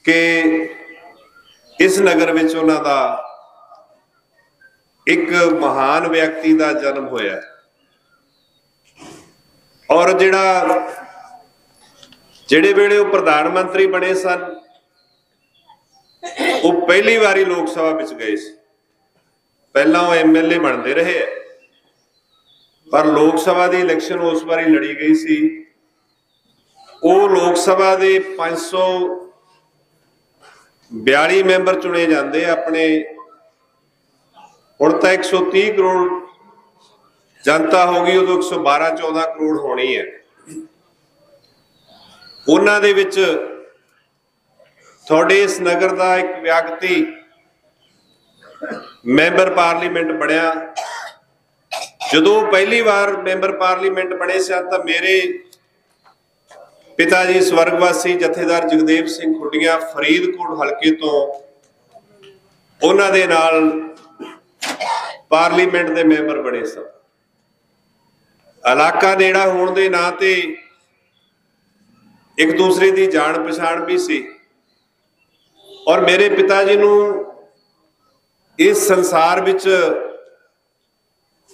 ਕਿ ਇਸ ਨਗਰ ਵਿੱਚ ਉਹਨਾਂ ਦਾ ਇੱਕ ਮਹਾਨ ਵਿਅਕਤੀ ਦਾ ਜਨਮ ਹੋਇਆ ਔਰ ਜਿਹੜੇ ਵੇਲੇ ਉਹ ਪ੍ਰਧਾਨ ਮੰਤਰੀ ਬਣੇ ਸਨ ਉਹ ਪਹਿਲੀ ਵਾਰੀ ਲੋਕ ਸਭਾ ਵਿੱਚ ਗਏ ਸੀ। ਪਹਿਲਾਂ ਉਹ MLA ਬਣਦੇ ਰਹੇ ਹੈ ਪਰ ਲੋਕ ਸਭਾ ਦੀ ਇਲੈਕਸ਼ਨ ਉਸ ਵਾਰੀ ਲੜੀ ਗਈ ਸੀ। ਉਹ ਲੋਕ ਸਭਾ ਦੇ 542 ਮੈਂਬਰ ਚੁਣੇ ਜਾਂਦੇ ਆਪਣੇ। ਹੁਣ ਤਾਂ 130 ਕਰੋੜ ਜਨਤਾ ਹੋ ਗਈ, ਉਦੋਂ 112-14 ਕਰੋੜ ਹੋਣੀ ਹੈ। ਉਹਨਾਂ ਦੇ ਵਿੱਚ ਤੁਹਾਡੇ ਇਸ ਨਗਰ ਦਾ ਇੱਕ ਵਿਅਕਤੀ ਮੈਂਬਰ ਪਾਰਲੀਮੈਂਟ ਬਣਿਆ। ਜਦੋਂ ਪਹਿਲੀ ਵਾਰ ਮੈਂਬਰ ਪਾਰਲੀਮੈਂਟ ਬਣੇ ਸਨ ਤਾਂ ਮੇਰੇ ਪਿਤਾ ਜੀ ਸਵਰਗਵਾਸੀ ਜਥੇਦਾਰ ਜਗਦੇਵ ਸਿੰਘ ਖੁੱਡੀਆਂ ਫਰੀਦਕੋਟ ਹਲਕੇ ਤੋਂ ਉਹਨਾਂ ਦੇ ਨਾਲ ਪਾਰਲੀਮੈਂਟ ਦੇ ਮੈਂਬਰ ਬਣੇ ਸਨ। ਇਲਾਕਾ ਨੇੜਾ ਹੋਣ ਦੇ ਨਾਂ ਤੇ ਇੱਕ ਦੂਸਰੇ ਦੀ ਜਾਣ ਪਛਾਣ ਵੀ ਸੀ ਔਰ ਮੇਰੇ ਪਿਤਾ ਜੀ ਨੂੰ ਇਸ ਸੰਸਾਰ ਵਿੱਚ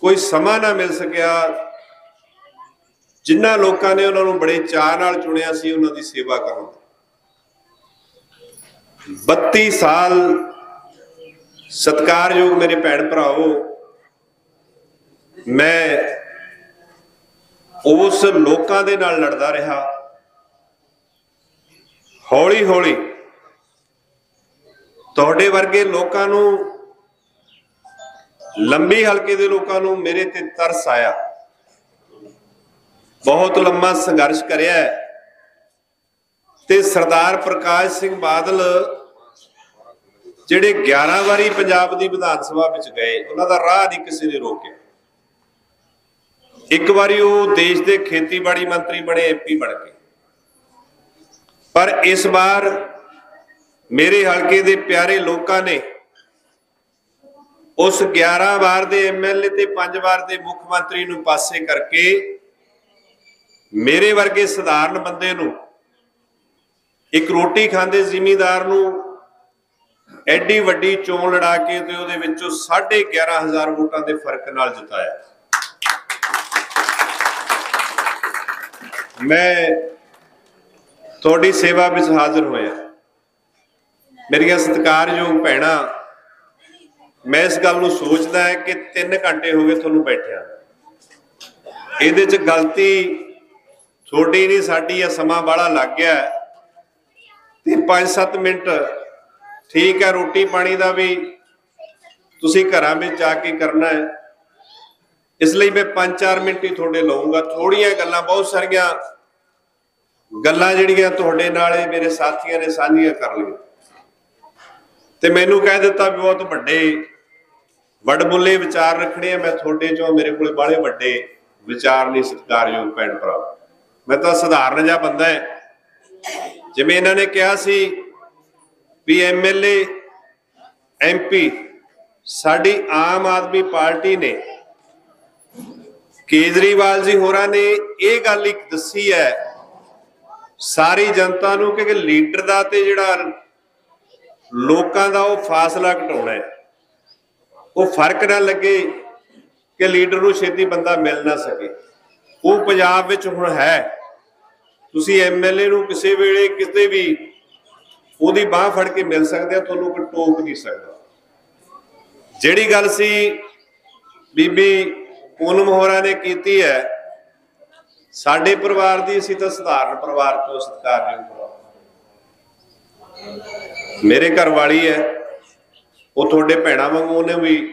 ਕੋਈ ਸਮਾਂ ਨਾ ਮਿਲ ਸਕਿਆ ਜਿਨ੍ਹਾਂ ਲੋਕਾਂ ਨੇ ਉਹਨਾਂ ਨੂੰ ਬੜੇ ਚਾਅ ਨਾਲ ਚੁਣਿਆ ਸੀ ਉਹਨਾਂ ਦੀ ਸੇਵਾ ਕਰਨ। 32 ਸਾਲ ਸਤਿਕਾਰਯੋਗ ਮੇਰੇ ਭੈਣ ਭਰਾਓ, ਮੈਂ ਉਸ ਲੋਕਾਂ ਦੇ ਨਾਲ ਲੜਦਾ ਰਿਹਾ। ਹੌਲੀ ਹੌਲੀ ਤੁਹਾਡੇ ਵਰਗੇ ਲੋਕਾਂ ਨੂੰ, ਲੰਬੀ ਹਲਕੇ ਦੇ ਲੋਕਾਂ ਨੂੰ ਮੇਰੇ ਤੇ ਤਰਸ ਆਇਆ। ਬਹੁਤ ਲੰਮਾ ਸੰਘਰਸ਼ ਕਰਿਆ ਤੇ ਸਰਦਾਰ ਪ੍ਰਕਾਸ਼ ਸਿੰਘ ਬਾਦਲ ਜਿਹੜੇ 11 ਵਾਰੀ ਪੰਜਾਬ ਦੀ ਵਿਧਾਨ ਸਭਾ ਵਿੱਚ ਗਏ, ਉਹਨਾਂ ਦਾ ਰਾਹ ਨਹੀਂ ਕਿਸੇ ਨੇ ਰੋਕਿਆ। ਇੱਕ ਵਾਰੀ ਉਹ ਦੇਸ਼ ਦੇ ਖੇਤੀਬਾੜੀ ਮੰਤਰੀ ਬਣੇ, MP ਬਣ ਕੇ। ਪਰ ਇਸ ਵਾਰ ਮੇਰੇ ਹਲਕੇ ਦੇ ਪਿਆਰੇ ਲੋਕਾਂ ਨੇ ਉਸ 11 ਵਾਰ ਦੇ MLA ਤੇ 5 ਵਾਰ ਦੇ ਮੁੱਖ ਮੰਤਰੀ ਨੂੰ ਪਾਸੇ ਕਰਕੇ ਮੇਰੇ ਵਰਗੇ ਸਧਾਰਨ ਬੰਦੇ ਨੂੰ, ਇੱਕ ਰੋਟੀ ਖਾਂਦੇ ਜ਼ਿਮੀਂਦਾਰ ਨੂੰ ਐਡੀ ਵੱਡੀ ਚੋਣ ਲੜਾ ਕੇ ਤੇ ਉਹਦੇ ਵਿੱਚੋਂ 11,500 ਵੋਟਾਂ ਦੇ ਫਰਕ ਨਾਲ ਜਿਤਾਇਆ। ਮੈਂ ਤੁਹਾਡੀ ਸੇਵਾ ਵਿੱਚ ਹਾਜ਼ਰ ਹੋਇਆ। ਮੇਰੀਆਂ ਸਤਿਕਾਰਯੋਗ ਭੈਣਾਂ, ਮੈਂ ਇਸ ਗੱਲ ਨੂੰ ਸੋਚਦਾ ਹੈ ਕਿ 3 ਘੰਟੇ ਹੋ ਗਏ ਤੁਹਾਨੂੰ ਬੈਠਿਆ। ਇਹਦੇ 'ਚ ਗਲਤੀ ਤੁਹਾਡੀ ਨਹੀਂ, ਸਾਡੀ ਆ। ਸਮਾਂ ਬਾਹਲਾ ਲੱਗ ਗਿਆ ਤੇ 5-7 ਮਿੰਟ ਠੀਕ ਹੈ। ਰੋਟੀ ਪਾਣੀ ਦਾ ਵੀ ਤੁਸੀਂ ਘਰਾਂ ਵਿੱਚ ਜਾ ਕੇ ਕਰਨਾ ਹੈ, ਇਸ ਲਈ ਮੈਂ 5-4 ਮਿੰਟ ਹੀ ਤੁਹਾਡੇ ਲਵਾਂਗਾ। ਥੋੜੀਆਂ ਗੱਲਾਂ, ਬਹੁਤ ਸਾਰੀਆਂ ਗੱਲਾਂ ਜਿਹੜੀਆਂ ਤੁਹਾਡੇ ਨਾਲ ਮੇਰੇ ਸਾਥੀਆਂ ਨੇ ਸਾਂਝੀਆਂ ਕਰ ਲਈਆਂ ਤੇ ਮੈਨੂੰ ਕਹਿ ਦਿੱਤਾ ਵੀ ਬਹੁਤ ਵੱਡਮੁੱਲੇ ਵਿਚਾਰ ਰੱਖਣੇ ਆ। ਮੈਂ ਤੁਹਾਡੇ ਚੋਂ, ਮੇਰੇ ਕੋਲ ਬਾਹਲੇ ਵੱਡੇ ਵਿਚਾਰ ਨਹੀਂ ਸਤਿਕਾਰਯੋਗ ਭੈਣ ਭਰਾ। ਮੈਂ ਤਾਂ ਸਧਾਰਨ ਜਿਹਾ ਬੰਦਾ ਹੈ। ਜਿਵੇਂ ਇਹਨਾਂ ਨੇ ਕਿਹਾ ਸੀ ਵੀ MLA MP ਸਾਡੀ ਆਮ ਆਦਮੀ ਪਾਰਟੀ ਨੇ, ਕੇਜਰੀਵਾਲ ਜੀ ਹੋਰਾਂ ਨੇ ਇਹ ਗੱਲ ਇੱਕ ਦੱਸੀ ਹੈ ਸਾਰੀ ਜਨਤਾ ਨੂੰ ਕਿ ਲੀਡਰ ਦਾ ਤੇ ਜਿਹੜਾ ਲੋਕਾਂ ਦਾ ਉਹ ਫਾਸਲਾ ਘਟਾਉਣਾ ਹੈ। ਉਹ ਫਰਕ ਨਾ ਲੱਗੇ ਕਿ ਲੀਡਰ ਨੂੰ ਛੇਤੀ ਬੰਦਾ ਮਿਲ ਨਾ ਸਕੇ। ਉਹ ਪੰਜਾਬ ਵਿੱਚ ਹੁਣ ਹੈ। ਤੁਸੀਂ MLA ਨੂੰ ਕਿਸੇ ਵੇਲੇ ਕਿਤੇ ਵੀ ਉਹਦੀ ਬਾਹ ਫੜ ਕੇ ਮਿਲ ਸਕਦੇ ਆ, ਤੁਹਾਨੂੰ ਕੋਈ ਟੋਕ ਨਹੀਂ ਸਕਦਾ। ਜਿਹੜੀ ਗੱਲ ਸੀ ਬੀਬੀ ਪੂਨਮ ਹੋਰਾਂ ਨੇ ਕੀਤੀ ਹੈ ਸਾਡੇ ਪਰਿਵਾਰ ਦੀ, ਅਸੀਂ ਤਾਂ ਸਧਾਰਨ ਪਰਿਵਾਰ ਤੋਂ ਸਤਿਕਾਰਯੋਗ। ਮੇਰੇ ਘਰ ਵਾਲੀ ਹੈ, ਉਹ ਤੁਹਾਡੇ ਭੈਣਾਂ ਵਾਂਗੂ, ਉਹਨੇ ਵੀ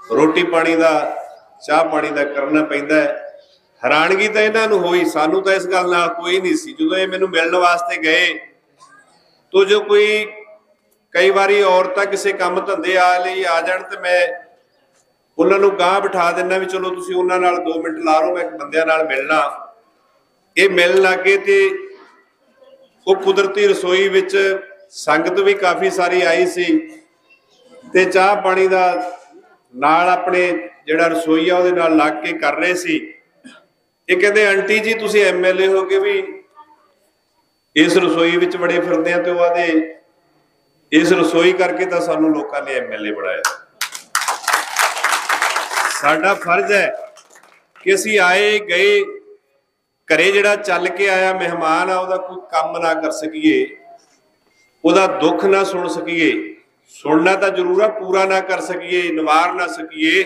ਰੋਟੀ ਪਾਣੀ ਦਾ, ਚਾਹ ਪਾਣੀ ਦਾ ਕਰਨਾ ਪੈਂਦਾ ਹੈ। ਹੈਰਾਨਗੀ ਤਾਂ ਇਹਨਾਂ ਨੂੰ ਹੋਈ, ਸਾਨੂੰ ਤਾਂ ਇਸ ਗੱਲ ਨਾਲ ਕੋਈ ਨਹੀਂ ਸੀ। ਜਦੋਂ ਇਹ ਮੈਨੂੰ ਮਿਲਣ ਵਾਸਤੇ ਗਏ ਤੋ ਜੋ ਕੋਈ ਕਈ ਵਾਰੀ ਔਰਤਾਂ ਕਿਸੇ ਕੰਮ ਧੰਦੇ ਲਈ ਆ ਜਾਣ ਤੇ ਮੈਂ ਉਹਨਾਂ ਨੂੰ ਗਾਂਹ ਬਿਠਾ ਦਿੰਦਾ ਵੀ ਚਲੋ ਤੁਸੀਂ ਉਹਨਾਂ ਨਾਲ 2 ਮਿੰਟ ਲਾ ਲਓ, ਮੈਂ ਬੰਦਿਆਂ ਨਾਲ ਮਿਲਣਾ। ਇਹ ਮਿਲਣ ਲੱਗੇ ਤੇ ਉਹ ਕੁਦਰਤੀ ਰਸੋਈ ਵਿੱਚ ਸੰਗਤ ਵੀ ਕਾਫੀ ਸਾਰੀ ਆਈ ਸੀ ਤੇ ਚਾਹ ਪਾਣੀ ਦਾ ਨਾਲ ਆਪਣੇ ਜਿਹੜਾ ਰਸੋਈ ਆ ਉਹਦੇ ਨਾਲ ਲੱਗ ਕੇ ਕਰ ਰਹੇ ਸੀ। ਇਹ ਕਹਿੰਦੇ ਆਂਟੀ ਜੀ ਤੁਸੀਂ ਐਮਐਲਏ ਹੋ ਕੇ ਵੀ ਇਸ ਰਸੋਈ ਵਿੱਚ ਬੜੇ ਫਿਰਦੇ ਆ, ਤੇ ਉਹ ਆਦੇ ਇਸ ਰਸੋਈ ਕਰਕੇ ਤਾਂ ਸਾਨੂੰ ਲੋਕਾਂ ਨੇ ਐਮਐਲਏ ਬਣਾਇਆ। ਸਾਡਾ ਫਰਜ਼ ਹੈ ਕਿ ਅਸੀਂ ਆਏ ਗਏ ਘਰੇ ਜਿਹੜਾ ਚੱਲ ਕੇ ਆਇਆ ਮਹਿਮਾਨ ਆ ਉਹਦਾ ਕੋਈ ਕੰਮ ਨਾ ਕਰ ਸਕੀਏ, ਉਹਦਾ ਦੁੱਖ ਨਾ ਸੁਣ ਸਕੀਏ। ਸੁਣਨਾ ਤਾਂ ਜ਼ਰੂਰ ਆ, ਪੂਰਾ ਨਾ ਕਰ ਸਕੀਏ, ਨਿਵਾਰ ਨਾ ਸਕੀਏ,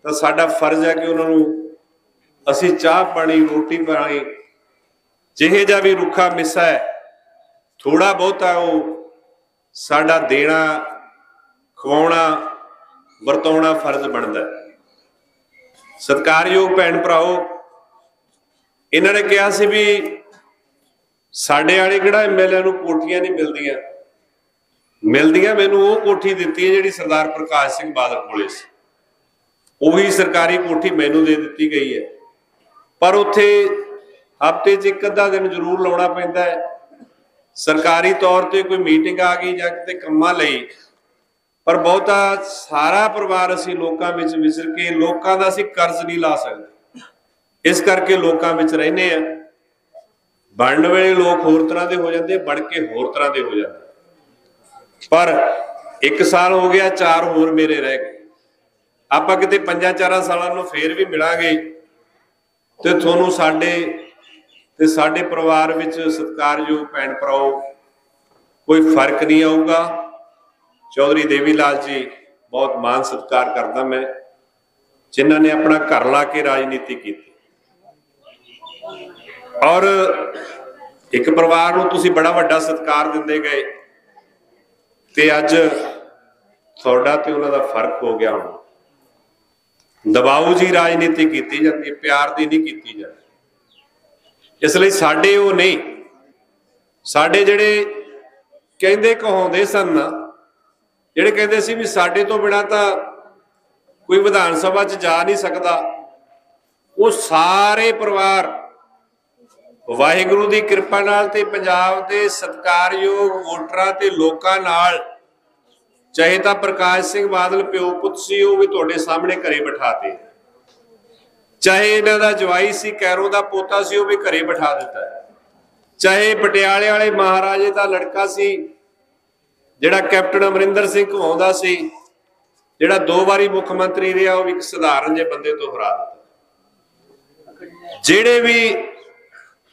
ਤਾਂ ਸਾਡਾ ਫਰਜ਼ ਹੈ ਕਿ ਉਹਨਾਂ ਨੂੰ ਅਸੀਂ ਚਾਹ ਪਾਣੀ ਰੋਟੀ ਪਾਣੀ ਜਿਹੇ ਜਿਹਾ ਵੀ ਰੁੱਖਾ ਮਿੱਸਾ ਹੈ ਥੋੜਾ ਬਹੁਤਾ ਉਹ ਸਾਡਾ ਦੇਣਾ ਖਵਾਉਣਾ ਵਰਤਾਉਣਾ ਫਰਜ਼ ਬਣਦਾ ਹੈ। ਸਤਿਕਾਰਯੋਗ ਭੈਣ ਭਰਾਓ, ਇਹਨਾਂ ਨੇ ਕਿਹਾ ਸੀ ਵੀ ਸਾਡੇ ਵਾਲੇ ਕਿਹੜਾ ਐਮਐਲਏ ਨੂੰ ਕੋਠੀਆਂ ਨਹੀਂ ਮਿਲਦੀਆਂ। ਮੈਨੂੰ ਉਹ ਕੋਠੀ ਦਿੱਤੀ ਹੈ ਜਿਹੜੀ ਸਰਦਾਰ ਪ੍ਰਕਾਸ਼ ਸਿੰਘ ਬਾਦਲ ਕੋਲੇ ਸੀ, ਉਹੀ ਸਰਕਾਰੀ ਕੋਠੀ ਮੈਨੂੰ ਦੇ ਦਿੱਤੀ ਗਈ ਹੈ। ਪਰ ਉੱਥੇ ਹਫ਼ਤੇ 'ਚ ਇੱਕ ਅੱਧਾ ਦਿਨ ਜ਼ਰੂਰ ਲਾਉਣਾ ਪੈਂਦਾ ਹੈ। ਸਰਕਾਰੀ ਤੌਰ ਤੇ ਕੋਈ ਮੀਟਿੰਗ ਆ ਗਈ ਜਾਂ ਕਿਤੇ ਕੰਮਾਂ ਲਈ, ਪਰ ਬਹੁਤਾ ਸਾਰਾ ਪਰਿਵਾਰ ਅਸੀਂ ਲੋਕਾਂ ਵਿੱਚ ਵਿਚਰ ਕੇ ਲੋਕਾਂ ਦਾ ਅਸੀਂ ਕਰਜ਼ ਨਹੀਂ ਲਾ ਸਕਦੇ, ਇਸ ਕਰਕੇ ਲੋਕਾਂ ਵਿੱਚ ਰਹਿੰਦੇ ਆ। ਬਣਨ ਵੇਲੇ ਲੋਕ ਹੋਰ ਤਰ੍ਹਾਂ ਦੇ ਹੋ ਜਾਂਦੇ, ਬਣ ਕੇ ਹੋਰ ਤਰ੍ਹਾਂ ਦੇ ਹੋ ਜਾਂਦੇ। ਪਰ 1 ਸਾਲ ਹੋ ਗਿਆ, 4 ਹੋਰ ਮੇਰੇ ਰਹਿ ਗਏ। ਆਪਾਂ ਕਿਤੇ 5-4 ਸਾਲਾਂ ਨੂੰ ਫੇਰ ਵੀ ਮਿਲਾਂਗੇ ਤੇ ਤੁਹਾਨੂੰ ਸਾਡੇ ਪਰਿਵਾਰ ਵਿੱਚ ਸਤਿਕਾਰਯੋਗ ਭੈਣ ਭਰਾਓ ਕੋਈ ਫਰਕ ਨਹੀਂ ਆਊਗਾ। ਚੌਧਰੀ ਦੇਵੀ ਲਾਲ ਜੀ ਬਹੁਤ ਮਾਣ ਸਤਿਕਾਰ ਕਰਦਾ ਮੈਂ, ਜਿਨ੍ਹਾਂ ਨੇ ਆਪਣਾ ਘਰ ਲਾ ਕੇ ਰਾਜਨੀਤੀ ਕੀਤੀ ਔਰ ਇੱਕ ਪਰਿਵਾਰ ਨੂੰ ਤੁਸੀਂ ਬੜਾ ਵੱਡਾ ਸਤਿਕਾਰ ਦਿੰਦੇ ਗਏ ਤੇ ਅੱਜ ਤੁਹਾਡਾ ਤੇ ਉਹਨਾਂ ਦਾ ਫਰਕ ਹੋ ਗਿਆ। ਹੁਣ ਦਬਾਊ ਜੀ ਰਾਜਨੀਤੀ ਕੀਤੀ ਜਾਂਦੀ ਹੈ, ਪਿਆਰ ਦੀ ਨਹੀਂ ਕੀਤੀ ਜਾਂਦੀ। ਇਸ ਲਈ ਸਾਡੇ ਉਹ ਨਹੀਂ, ਸਾਡੇ ਜਿਹੜੇ ਕਹਿੰਦੇ ਕਹਾਉਂਦੇ ਸਨ, ਜਿਹੜੇ ਕਹਿੰਦੇ ਸੀ ਵੀ ਸਾਡੇ ਤੋਂ ਬਿਨਾਂ ਤਾਂ ਕੋਈ ਵਿਧਾਨ ਸਭਾ 'ਚ ਜਾ ਨਹੀਂ ਸਕਦਾ, ਉਹ ਸਾਰੇ ਪਰਿਵਾਰ ਵਾਹਿਗੁਰੂ ਦੀ ਕਿਰਪਾ ਨਾਲ ਤੇ ਪੰਜਾਬ ਦੇ ਸਤਿਕਾਰਯੋਗ ਵੋਟਰਾਂ ਤੇ ਲੋਕਾਂ ਨਾਲ, ਚਾਹੇ ਤਾਂ ਪ੍ਰਕਾਸ਼ ਸਿੰਘ ਬਾਦਲ ਪਿਓ ਪੁੱਤ ਸੀ ਉਹ ਵੀ ਤੁਹਾਡੇ ਸਾਹਮਣੇ ਘਰੇ ਬਿਠਾਤੇ, ਚਾਹੇ ਇਹਨਾਂ ਦਾ ਜਵਾਈ ਸੀ ਕੈਰੋਂ ਦਾ ਪੋਤਾ ਸੀ ਉਹ ਵੀ ਘਰੇ ਬਿਠਾ ਦਿੱਤਾ, ਚਾਹੇ ਪਟਿਆਲੇ ਵਾਲੇ ਮਹਾਰਾਜੇ ਦਾ ਲੜਕਾ ਸੀ ਜਿਹੜਾ ਕੈਪਟਨ ਅਮਰਿੰਦਰ ਸਿੰਘ ਘੁਮਾਉਂਦਾ ਸੀ, ਜਿਹੜਾ 2 ਵਾਰੀ ਮੁੱਖ ਮੰਤਰੀ ਰਿਹਾ, ਉਹ ਵੀ ਇੱਕ ਸਧਾਰਨ ਜਿਹੇ ਬੰਦੇ ਤੋਂ ਹਰਾ ਦਿੱਤਾ। ਜਿਹੜੇ ਵੀ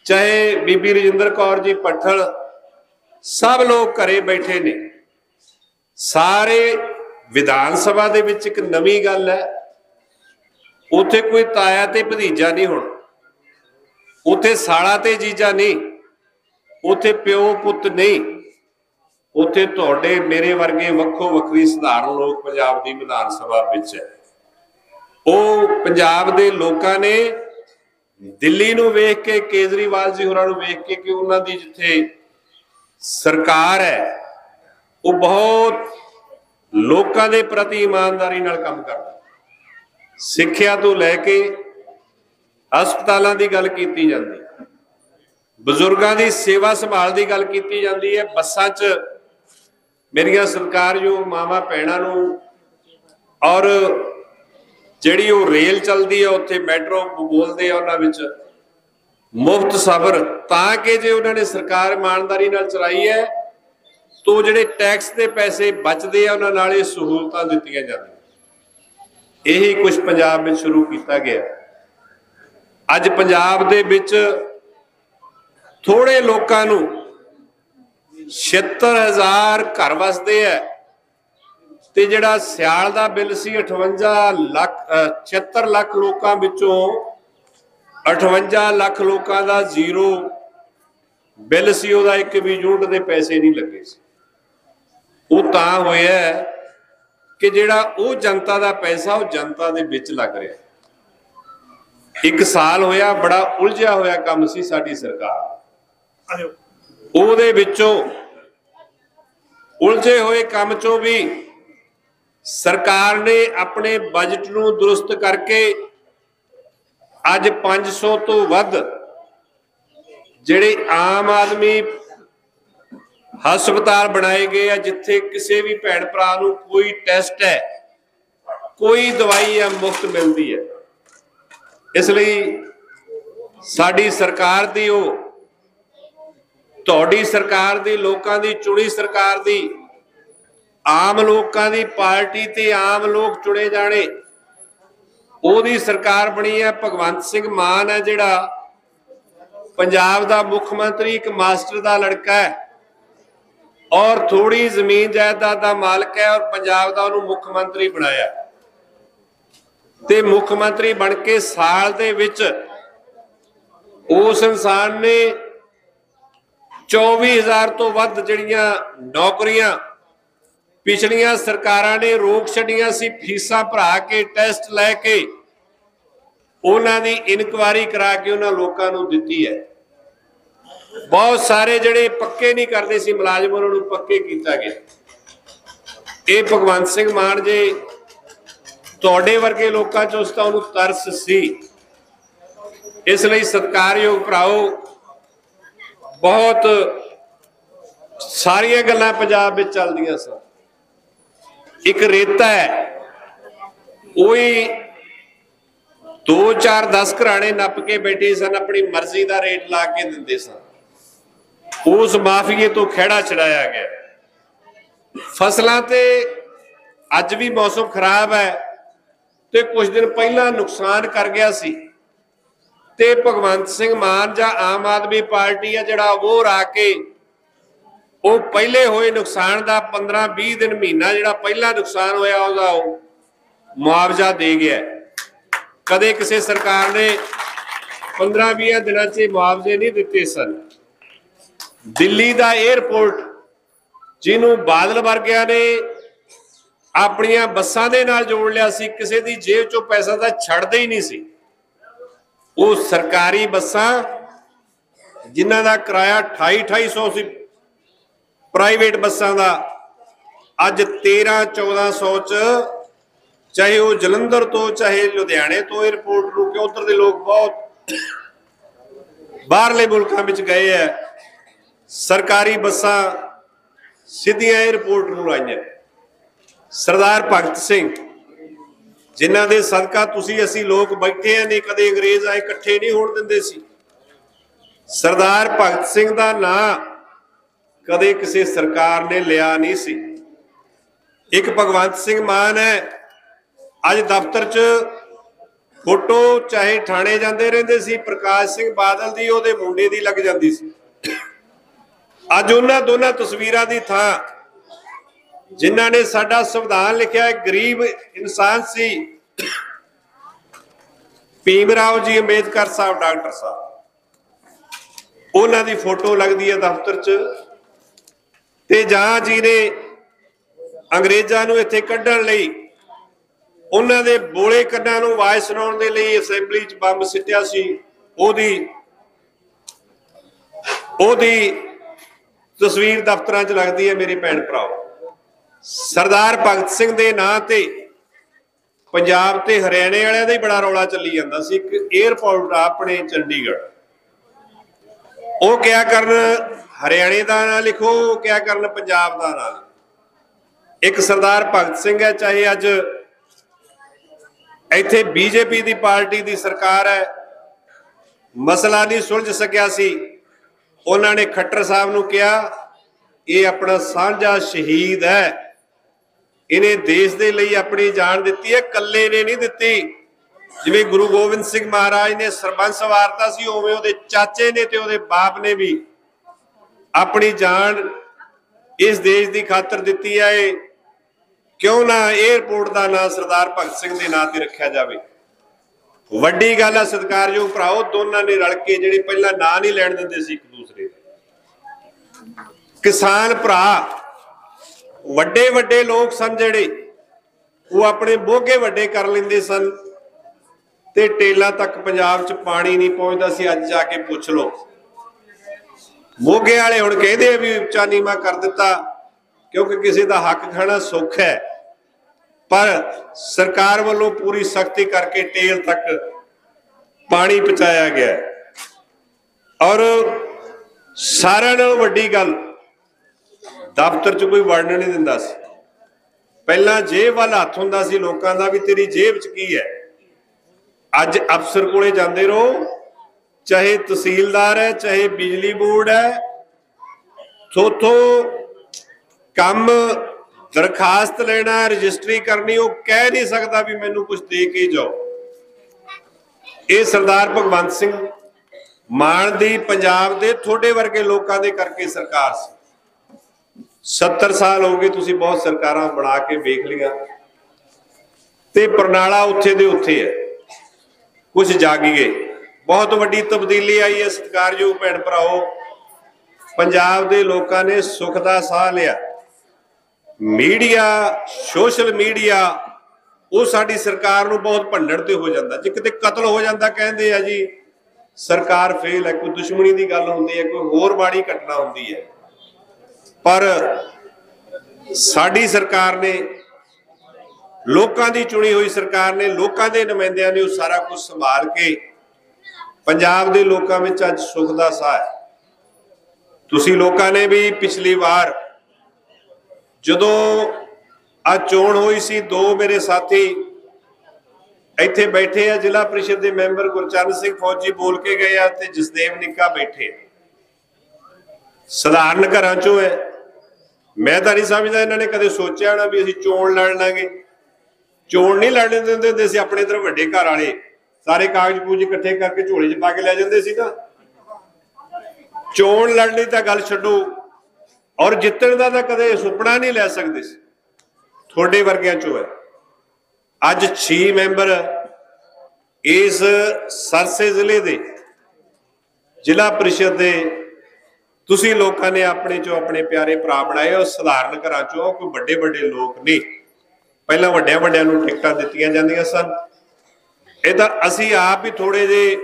ਚਾਹੇ ਬੀਬੀ ਰਜਿੰਦਰ ਕੌਰ ਜੀ ਪੱਠਲ, ਸਭ ਲੋਕ ਘਰੇ ਬੈਠੇ ਨੇ। ਸਾਰੇ ਵਿਧਾਨ ਸਭਾ ਦੇ ਵਿੱਚ ਇੱਕ ਨਵੀਂ ਗੱਲ ਹੈ, ਉੱਥੇ ਕੋਈ ਤਾਇਆ ਤੇ ਭਤੀਜਾ ਨਹੀਂ, ਹੁਣ ਉੱਥੇ ਸਾਲਾ ਤੇ ਜੀਜਾ ਨਹੀਂ, ਉੱਥੇ ਪਿਓ ਪੁੱਤ ਨਹੀਂ, ਉੱਥੇ ਤੁਹਾਡੇ ਮੇਰੇ ਵਰਗੇ ਵੱਖੋ ਵੱਖਰੀ ਸਧਾਰਨ ਲੋਕ ਪੰਜਾਬ ਦੀ ਵਿਧਾਨ ਸਭਾ ਵਿੱਚ ਹੈ। ਉਹ ਪੰਜਾਬ ਦੇ ਲੋਕਾਂ ਨੇ ਦਿੱਲੀ ਨੂੰ ਵੇਖ ਕੇ, ਕੇਜਰੀਵਾਲ ਜੀ ਹੋਰਾਂ ਨੂੰ ਵੇਖ ਕੇ ਕਿ ਉਹਨਾਂ ਦੀ ਜਿੱਥੇ ਸਰਕਾਰ ਹੈ ਉਹ ਬਹੁਤ ਲੋਕਾਂ ਦੇ ਪ੍ਰਤੀ ਇਮਾਨਦਾਰੀ ਨਾਲ ਕੰਮ ਕਰਦਾ। ਸਿੱਖਿਆ ਤੋਂ ਲੈ ਕੇ ਹਸਪਤਾਲਾਂ ਦੀ ਗੱਲ ਕੀਤੀ ਜਾਂਦੀ, ਬਜ਼ੁਰਗਾਂ ਦੀ ਸੇਵਾ ਸੰਭਾਲ ਦੀ ਗੱਲ ਕੀਤੀ ਜਾਂਦੀ ਹੈ। ਬੱਸਾਂ 'ਚ ਮੇਰੀਆਂ ਸਤਿਕਾਰਯੋਗ ਮਾਵਾਂ ਭੈਣਾਂ ਨੂੰ, ਔਰ ਜਿਹੜੀ ਉਹ ਰੇਲ ਚੱਲਦੀ ਹੈ ਉੱਥੇ ਮੈਟਰੋ ਬੋਲਦੇ ਆ, ਉਹਨਾਂ ਵਿੱਚ ਮੁਫਤ ਸਫ਼ਰ, ਤਾਂ ਕਿ ਜੇ ਉਹਨਾਂ ਨੇ ਸਰਕਾਰ ਇਮਾਨਦਾਰੀ ਨਾਲ ਚਲਾਈ ਹੈ ਤਾਂ ਜਿਹੜੇ ਟੈਕਸ ਦੇ ਪੈਸੇ ਬਚਦੇ ਆ ਉਹਨਾਂ ਨਾਲ ਇਹ ਸਹੂਲਤਾਂ ਦਿੱਤੀਆਂ ਜਾਂਦੀਆਂ। ਇਹੀ ਕੁਝ ਪੰਜਾਬ ਵਿੱਚ ਸ਼ੁਰੂ ਕੀਤਾ ਗਿਆ। ਅੱਜ ਪੰਜਾਬ ਦੇ ਵਿੱਚ ਥੋੜੇ ਲੋਕਾਂ ਨੂੰ 76,000 ਘਰ ਵਸਦੇ ਆ, ਤੇ ਜਿਹੜਾ ਸਿਆਲ ਦਾ ਬਿੱਲ ਸੀ 76 ਲੱਖ ਲੋਕਾਂ ਵਿੱਚੋਂ 58 ਲੱਖ ਲੋਕਾਂ ਦਾ ਜ਼ੀਰੋ ਬਿੱਲ ਸੀ, ਉਹਦਾ ਇੱਕ ਵੀ ਯੂਨਿਟ ਦੇ ਪੈਸੇ ਨਹੀਂ ਲੱਗੇ ਸੀ। ਉਹ ਤਾਂ ਹੋਇਆ ਕਿ ਜਿਹੜਾ ਉਹ ਜਨਤਾ ਦਾ ਪੈਸਾ ਉਹ ਜਨਤਾ ਦੇ ਵਿੱਚ ਲੱਗ ਰਿਹਾ। 1 ਸਾਲ ਹੋਇਆ, ਬੜਾ ਉਲਝਿਆ ਹੋਇਆ ਕੰਮ ਸੀ ਸਾਡੀ ਸਰਕਾਰ, ਉਹਦੇ ਵਿੱਚੋਂ ਉਲਝੇ ਹੋਏ ਕੰਮ ਚੋਂ ਵੀ ਸਰਕਾਰ ਨੇ ਆਪਣੇ ਬਜਟ ਨੂੰ ਦੁਰਸਤ ਕਰਕੇ ਅੱਜ 500 ਤੋਂ ਵੱਧ ਜਿਹੜੇ ਆਮ ਆਦਮੀ ਹਸਪਤਾਲ ਬਣਾਏ गए ਆ जिथे किसी भी भैन भरा नूं कोई टेस्ट है कोई दवाई है मुफ्त मिलती है। इसलिए साडी सरकार दी तुहाडी सरकार दी लोकां दी चुनी सरकार दी आम लोकां दी पार्टी ते आम लोग चुने जाने ओदी सरकार बनी है। भगवंत सिंह मान है जिहड़ा पंजाब दा मुख मंत्री एक मास्टर दा लड़का है और थोड़ी जमीन जायदाद का मालिक है और पंजाब का उन्होंने मुख मंत्री बनाया ते मुख मंत्री बन के साल दे विच उस इंसान ने 24,000 तो वध जिहड़ियां नौकरियां पिछलियां सरकारां ने रोक छड्डियां सी फीसां भरा के टेस्ट लैके उन्हां दी इनक्वायरी करा के उन्हां लोकां नूं दित्ती है। बहुत सारे जड़े पक्के नहीं करते सी मुलाजम उन्होंने पक्के किया गया। ये भगवंत सिंह मान जे तुहाडे वर्गे लोकां च उस तां उहनूं तरस सी। इसलिए सत्कारयोग भराओ बहुत सारियां गल्लां पंजाब विच चलदियां सन। एक रेता है वही 2-4-10 घराणे नप के बैठे सन अपनी मर्जी का रेट ला के दिंदे सन। उस माफिए तो खेड़ा छड़ाया गया। फसलों ते अज भी मौसम खराब है ते कुछ दिन पहला नुकसान कर गया सी ते भगवंत सिंह मान जा आम आदमी पार्टी है जिहड़ा वो राके वो पहले होए नुकसान का 15-20 दिन महीना जिहड़ा पहला नुकसान होया उसदा मुआवजा दे गया। कदे किसी सरकार ने 15-20 दिनों से मुआवजे नहीं दिते सन। दिल्ली का एयरपोर्ट जिन्हों बादल वर्गिया ने अपनिया बसां दे नाल जोड़ लिया सी किसी दी जेब चों पैसा तो छड्डदे ही नहीं सी। वो सरकारी बसां जिन्हां दा किराया 2800 सी प्राइवेट बसां दा अज 1300-1400 च चाहे वो जलंधर तो चाहे लुधियाने तो एयरपोर्ट रूक के उधर दे लोग बहुत बाहरले मुल्कां विच गए है। सरकारी बसां सीधियां एयरपोर्ट नूं आईयां। सरदार भगत सिंह जिन्हां दे सदका तुसीं असीं लोग बैठे हैं नहीं कदे अंग्रेज आए इकट्ठे नहीं होण दिंदे सी। सरदार भगत सिंह दा नां कदे किसी सरकार ने लिया नहीं सी। एक भगवंत सिंह मान है अज दफ्तर च फोटो चाहे थाने जाते रहंदे सी प्रकाश सिंह बादल दी ओहदे मुंडे दी लग जाती सी। अज उन्हां दोनों तस्वीरां दी थां जिन्हां ने साडा संविधान लिखिया गरीब इंसान सी भीमराव जी अंबेडकर साहब डॉक्टर साहब उन्हां दी फोटो लगदी है दफ्तर च ते जहां जी ने अंग्रेजां नूं इत्थे कड्ढण लई उन्हां दे बोले कन्नां नूं आवाज़ सुणाउण दे लई असैंबली च बंब सिੱਟਿਆ सी ओदी तस्वीर दफ्तर च लगती है। मेरे भैन भराओ सरदार भगत सिंह के नां ते पंजाब ते हरियाणे वालियां दा ही बड़ा रौला चली जाता सी। एक एयरपोर्ट अपने चंडीगढ़ वो क्या करन हरियाणे का ना लिखो क्या करन पंजाब का ना। एक सरदार भगत सिंह है चाहे अज इत्थे बीजेपी की पार्टी की सरकार है मसला नहीं सुलझ सकिया सी। उन्होंने खट्टर साहब नूं कहा ये अपना साझा शहीद है इन्हें देश के लिए अपनी जान दी है कल्ले ने नहीं दी। जिवें गुरु गोबिंद सिंह महाराज ने सरबंस वारता सी उवें उहदे चाचे ने ते उहदे बाप ने भी अपनी जान इस देश की खातर दी है। क्यों ना एयरपोर्ट का नाम सरदार भगत सिंह के नाम से रखा जाए। वड्डी गल है सत्कारयोग भराओ दोनों ने रल के जिहड़े पहला नां नहीं लैण दिंदे सी एक दूसरे किसान भरा वड्डे वड्डे लोग सन जिहड़े वो अपने बोगे वड्डे कर लेंदे सन ते टेला तक पंजाब च पानी नहीं पहुंचदा सी। अज जाके पुछ लो मोगे वाले हुण कहदे भी उच्चा नीवा कर दिता क्योंकि किसी का हक खाना सुख है पर सरकार वालों पूरी सख्ती करके टेल तक पानी पहुंचाया गया और ਸਾਰਿਆਂ ਨਾਲੋਂ ਵੱਡੀ ਗੱਲ, ਦਫ਼ਤਰ 'ਚ ਕੋਈ ਵੜਨ ਨਹੀਂ ਦਿੰਦਾ ਸੀ। ਪਹਿਲਾਂ ਜੇਬ ਵੱਲ ਹੱਥ ਹੁੰਦਾ ਸੀ ਲੋਕਾਂ ਦਾ ਵੀ ਤੇਰੀ ਜੇਬ 'ਚ ਕੀ ਹੈ। ਅੱਜ ਅਫਸਰ ਕੋਲੇ ਜਾਂਦੇ ਰਹੋ, ਚਾਹੇ ਤਹਿਸੀਲਦਾਰ ਹੈ ਚਾਹੇ ਬਿਜਲੀ ਬੋਰਡ ਹੈ, ਥੋਥੋਂ ਕੰਮ ਦਰਖਾਸਤ ਲੈਣਾ ਰਜਿਸਟਰੀ ਕਰਨੀ, ਉਹ ਕਹਿ ਨਹੀਂ ਸਕਦਾ ਵੀ ਮੈਨੂੰ ਕੁਝ ਦੇ ਕੇ ਜਾਓ। ਇਹ ਸਰਦਾਰ ਭਗਵੰਤ ਸਿੰਘ ਮਾਨ ਦੀ ਪੰਜਾਬ ਦੇ ਥੋੜੇ ਵਰਗੇ ਲੋਕਾਂ ਦੇ ਕਰਕੇ ਸਰਕਾਰ ਸੀ। 70 ਸਾਲ ਹੋ ਗਏ, ਤੁਸੀਂ ਬਹੁਤ ਸਰਕਾਰਾਂ ਬਣਾ ਕੇ ਵੇਖ ਲਿਆ ਤੇ ਪ੍ਰਣਾਲਾ ਉੱਥੇ ਦੇ ਉੱਥੇ ਹੈ। ਕੁਝ ਜਾਗੀਏ, ਬਹੁਤ ਵੱਡੀ ਤਬਦੀਲੀ ਆਈ ਹੈ। ਸਤਿਕਾਰਯੋਗ ਭੈਣ ਭਰਾਓ, ਪੰਜਾਬ ਦੇ ਲੋਕਾਂ ਨੇ ਸੁੱਖ ਦਾ ਸਾਹ ਲਿਆ। ਮੀਡੀਆ, ਸੋਸ਼ਲ ਮੀਡੀਆ, ਉਹ ਸਾਡੀ ਸਰਕਾਰ ਨੂੰ ਬਹੁਤ ਭੰਡਣ ਤੇ ਹੋ ਜਾਂਦਾ। ਜੇ ਕਿਤੇ ਕਤਲ ਹੋ ਜਾਂਦਾ ਕਹਿੰਦੇ ਆ ਜੀ ਸਰਕਾਰ ਫੇਲ ਹੈ, ਕੋਈ ਦੁਸ਼ਮਣੀ ਦੀ ਗੱਲ ਹੁੰਦੀ ਹੈ, ਕੋਈ ਹੋਰ ਮਾੜੀ ਘਟਨਾ ਹੁੰਦੀ ਹੈ। ਪਰ ਸਾਡੀ ਸਰਕਾਰ ਨੇ, ਲੋਕਾਂ ਦੀ ਚੁਣੀ ਹੋਈ ਸਰਕਾਰ ਨੇ, ਲੋਕਾਂ ਦੇ ਨੁਮਾਇੰਦਿਆਂ ਨੇ ਉਹ ਸਾਰਾ ਕੁਝ ਸੰਭਾਲ ਕੇ ਪੰਜਾਬ ਦੇ ਲੋਕਾਂ ਵਿੱਚ ਅੱਜ ਸੁੱਖ ਦਾ ਸਾਹ ਹੈ। ਤੁਸੀਂ ਲੋਕਾਂ ਨੇ ਵੀ ਪਿਛਲੀ ਵਾਰ ਜਦੋਂ ਆ ਚੋਣ ਹੋਈ ਸੀ, 2 ਮੇਰੇ ਸਾਥੀ ਇੱਥੇ ਬੈਠੇ ਆ, ਜ਼ਿਲ੍ਹਾ ਪ੍ਰੀਸ਼ਦ ਦੇ ਮੈਂਬਰ ਗੁਰਚਰਨ ਸਿੰਘ ਫੌਜੀ ਬੋਲ ਕੇ ਗਏ ਆ ਤੇ ਜਸਦੇਵ ਨਿੱਕਾ ਬੈਠੇ। ਸਧਾਰਨ ਘਰਾਂ ਚੋਂ ਹੈ। ਮੈਂ ਤਾਂ ਨਹੀਂ ਸਮਝਦਾ ਇਹਨਾਂ ਨੇ ਕਦੇ ਸੋਚਿਆ ਨਾ ਵੀ ਅਸੀਂ ਚੋਣ ਲੜ ਲਾਂਗੇ। ਚੋਣ ਨਹੀਂ ਲੜਨ ਦਿੰਦੇ ਹੁੰਦੇ ਸੀ। ਆਪਣੇ ਇੱਧਰ ਵੱਡੇ ਘਰ ਵਾਲੇ ਸਾਰੇ ਕਾਗਜ਼ ਕੂਜ ਇਕੱਠੇ ਕਰਕੇ ਝੋਲੇ 'ਚ ਪਾ ਕੇ ਲੈ ਜਾਂਦੇ ਸੀ। ਤਾਂ ਚੋਣ ਲੜਨੀ ਤਾਂ ਗੱਲ ਛੱਡੋ, ਔਰ ਜਿੱਤਣ ਦਾ ਤਾਂ ਕਦੇ ਸੁਪਨਾ ਨਹੀਂ ਲੈ ਸਕਦੇ ਸੀ। ਤੁਹਾਡੇ ਵਰਗਿਆਂ ਚੋਂ ਹੈ। ਅੱਜ 6 ਮੈਂਬਰ ਇਸ ਸਰਸੇ ਜ਼ਿਲ੍ਹੇ ਦੇ ਜ਼ਿਲ੍ਹਾ ਪ੍ਰੀਸ਼ਦ ਦੇ ਤੁਸੀਂ ਲੋਕਾਂ ਨੇ ਆਪਣੇ ਚੋਂ ਆਪਣੇ ਪਿਆਰੇ ਭਰਾ ਬਣਾਏ। ਉਹ ਸਧਾਰਨ ਘਰਾਂ ਚੋਂ, ਕੋਈ ਵੱਡੇ ਵੱਡੇ ਲੋਕ ਨਹੀਂ। ਪਹਿਲਾਂ ਵੱਡਿਆਂ ਵੱਡਿਆਂ ਨੂੰ ਟਿਕਟਾਂ ਦਿੱਤੀਆਂ ਜਾਂਦੀਆਂ ਸਨ। ਇਹ ਤਾਂ ਅਸੀਂ ਆਪ ਹੀ ਥੋੜੇ ਜਿਹੇ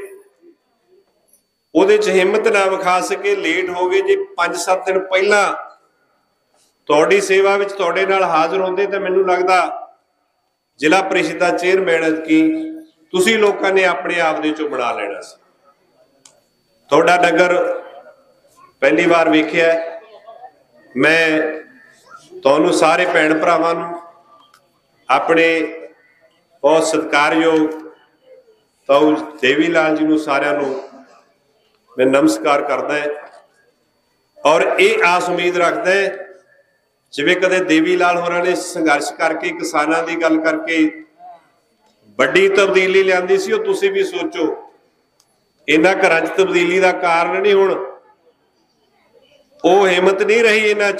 ਉਹਦੇ 'ਚ ਹਿੰਮਤ ਨਾ ਵਿਖਾ ਸਕੇ, ਲੇਟ ਹੋ ਗਏ। ਜੇ 5-7 ਦਿਨ ਪਹਿਲਾਂ ਤੁਹਾਡੀ ਸੇਵਾ ਵਿੱਚ ਤੁਹਾਡੇ ਨਾਲ ਹਾਜ਼ਰ ਹੁੰਦੇ ਤਾਂ ਮੈਨੂੰ ਲੱਗਦਾ ਜ਼ਿਲ੍ਹਾ ਪ੍ਰੀਸ਼ਦ ਦਾ ਚੇਅਰਮੈਨ ਕੀ ਤੁਸੀਂ ਲੋਕਾਂ ਨੇ ਆਪਣੇ ਆਪ ਦੇ ਚੋਂ ਬਣਾ ਲੈਣਾ ਸੀ। ਤੁਹਾਡਾ ਨਗਰ ਪਹਿਲੀ ਵਾਰ ਵੇਖਿਆ। ਮੈਂ ਤੁਹਾਨੂੰ ਸਾਰੇ ਭੈਣ ਭਰਾਵਾਂ ਨੂੰ, ਆਪਣੇ ਬਹੁਤ ਸਤਿਕਾਰਯੋਗ ਤਾਊ ਦੇਵੀ ਲਾਲ ਜੀ ਨੂੰ, ਸਾਰਿਆਂ ਨੂੰ ਮੈਂ ਨਮਸਕਾਰ ਕਰਦਾ ਔਰ ਇਹ ਆਸ ਉਮੀਦ ਰੱਖਦਾ ਜਿਵੇਂ ਕਦੇ ਦੇਵੀ ਲਾਲ ਹੋਰਾਂ ਨੇ ਸੰਘਰਸ਼ ਕਰਕੇ ਕਿਸਾਨਾਂ ਦੀ ਗੱਲ ਕਰਕੇ ਵੱਡੀ ਤਬਦੀਲੀ ਲਿਆਂਦੀ ਸੀ, ਉਹ ਤੁਸੀਂ ਵੀ ਸੋਚੋ ਇਹਨਾਂ ਘਰਾਂ 'ਚ ਤਬਦੀਲੀ ਦਾ ਕਾਰਨ ਨਹੀਂ। ਹੁਣ ਉਹ ਹਿੰਮਤ ਨਹੀਂ ਰਹੀ ਇਹਨਾਂ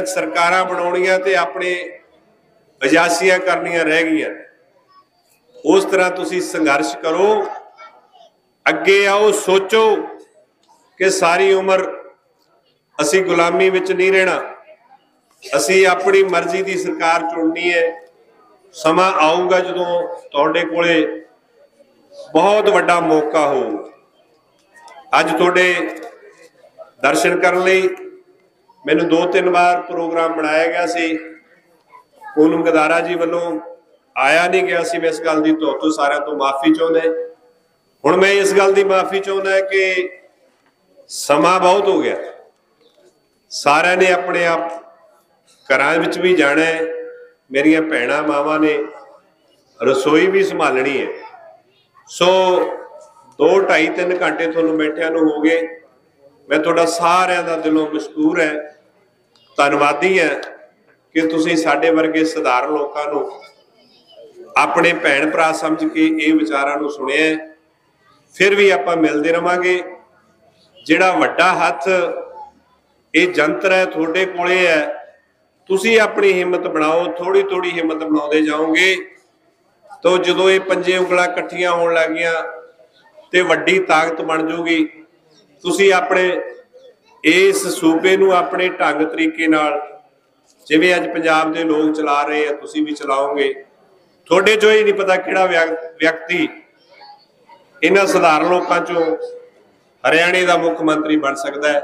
'ਚ ਸਰਕਾਰਾਂ ਬਣਾਉਣੀਆਂ ਤੇ ਆਪਣੇ ਅਜਾਸੀਆਂ ਕਰਨੀਆਂ ਰਹਿ ਗਈਆਂ। ਉਸ ਤਰ੍ਹਾਂ ਤੁਸੀਂ ਸੰਘਰਸ਼ ਕਰੋ, ਅੱਗੇ ਆਓ, ਸੋਚੋ ਕਿ ਸਾਰੀ ਉਮਰ ਅਸੀਂ ਗੁਲਾਮੀ ਵਿੱਚ ਨਹੀਂ ਰਹਿਣਾ। ਅਸੀਂ ਆਪਣੀ ਮਰਜ਼ੀ ਦੀ ਸਰਕਾਰ ਚੁਣਨੀ ਹੈ। ਸਮਾਂ ਆਊਗਾ ਜਦੋਂ ਤੁਹਾਡੇ ਕੋਲੇ ਬਹੁਤ ਵੱਡਾ ਮੌਕਾ ਹੋਊਗਾ। ਅੱਜ ਤੁਹਾਡੇ ਦਰਸ਼ਨ ਕਰਨ ਲਈ ਮੈਨੂੰ 2-3 ਵਾਰ ਪ੍ਰੋਗਰਾਮ ਬਣਾਇਆ ਗਿਆ ਸੀ। ਪੂਨਮ ਗਦਾਰਾ ਜੀ ਵੱਲੋਂ ਆਇਆ ਨਹੀਂ ਗਿਆ ਸੀ। ਮੈਂ ਇਸ ਗੱਲ ਦੀ ਤੁਹਾਡੇ ਸਾਰਿਆਂ ਤੋਂ ਮਾਫੀ ਚਾਹੁੰਦਾ। ਹੁਣ ਮੈਂ ਇਸ ਗੱਲ ਦੀ ਮਾਫੀ ਚਾਹੁੰਦਾ ਕਿ ਸਮਾਂ ਬਹੁਤ ਹੋ ਗਿਆ। ਸਾਰਿਆਂ ਨੇ ਆਪਣੇ ਆਪ ਘਰਾਂ ਵਿੱਚ ਵੀ ਜਾਣਾ ਹੈ। ਮੇਰੀਆਂ ਭੈਣਾਂ ਮਾਵਾਂ ਨੇ ਰਸੋਈ ਵੀ ਸੰਭਾਲਣੀ ਹੈ। ਸੋ 2-2.5-3 ਘੰਟੇ ਤੁਹਾਨੂੰ ਬੈਠਿਆਂ ਨੂੰ ਹੋ ਗਏ। ਮੈਂ ਤੁਹਾਡਾ ਸਾਰਿਆਂ ਦਾ ਦਿਲੋਂ ਮਸ਼ਕੂਰ ਹੈ, ਧੰਨਵਾਦੀ ਹੈ ਕਿ ਤੁਸੀਂ ਸਾਡੇ ਵਰਗੇ ਸਧਾਰਨ ਲੋਕਾਂ ਨੂੰ ਆਪਣੇ ਭੈਣ ਭਰਾ ਸਮਝ ਕੇ ਇਹ ਵਿਚਾਰਾਂ ਨੂੰ ਸੁਣਿਆ। ਫਿਰ ਵੀ ਆਪਾਂ ਮਿਲਦੇ ਰਵਾਂਗੇ। ਜਿਹੜਾ ਵੱਡਾ ਹੱਥ ਇਹ ਜੰਤਰ ਹੈ ਤੁਹਾਡੇ ਕੋਲੇ ਹੈ। ਤੁਸੀਂ ਆਪਣੀ ਹਿੰਮਤ ਬਣਾਓ, ਥੋੜੀ ਥੋੜੀ ਹਿੰਮਤ ਬਣਾਉਂਦੇ ਜਾਓਗੇ ਤਾਂ ਜਦੋਂ ਇਹ 5 ਉਂਗਲਾਂ ਇਕੱਠੀਆਂ ਹੋਣ ਲੱਗੀਆਂ ਤੇ ਵੱਡੀ ਤਾਕਤ ਬਣ ਜਾਊਗੀ। ਤੁਸੀਂ ਆਪਣੇ ਇਸ ਸੂਬੇ ਨੂੰ ਆਪਣੇ ਢੰਗ ਤਰੀਕੇ ਨਾਲ, ਜਿਵੇਂ ਅੱਜ ਪੰਜਾਬ ਦੇ ਲੋਕ ਚਲਾ ਰਹੇ ਆ, ਤੁਸੀਂ ਵੀ ਚਲਾਓਗੇ। ਤੁਹਾਡੇ ਚੋਂ ਹੀ ਨਹੀਂ ਪਤਾ ਕਿਹੜਾ ਵਿਅਕਤੀ ਇਹਨਾਂ ਸਧਾਰਨ ਲੋਕਾਂ ਚੋਂ ਹਰਿਆਣੇ ਦਾ ਮੁੱਖ ਮੰਤਰੀ ਬਣ ਸਕਦਾ ਹੈ।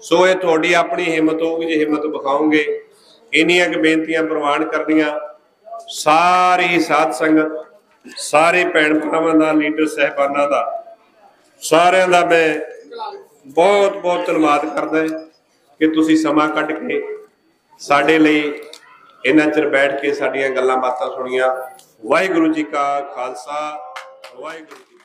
ਸੋ ਇਹ ਤੁਹਾਡੀ ਆਪਣੀ ਹਿੰਮਤ ਹੋਊਗੀ ਜੇ ਹਿੰਮਤ ਵਿਖਾਓਗੇ। ਇੰਨੀਆਂ ਕੁ ਬੇਨਤੀਆਂ ਪ੍ਰਵਾਨ ਕਰਨੀਆਂ। ਸਾਰੀ ਸਾਧ ਸੰਗਤ, ਸਾਰੇ ਭੈਣ ਭਰਾਵਾਂ ਦਾ, ਲੀਡਰ ਸਾਹਿਬਾਨਾਂ ਦਾ, ਸਾਰਿਆਂ ਦਾ ਮੈਂ बहुत बहुत धन्यवाद करदा है कि तुसी समा कढ के साडे लई इन्ना चिर बैठ के साडियां गल्लां बातां सुनियां। वाहिगुरू जी का खालसा, वाहिगुरू जी।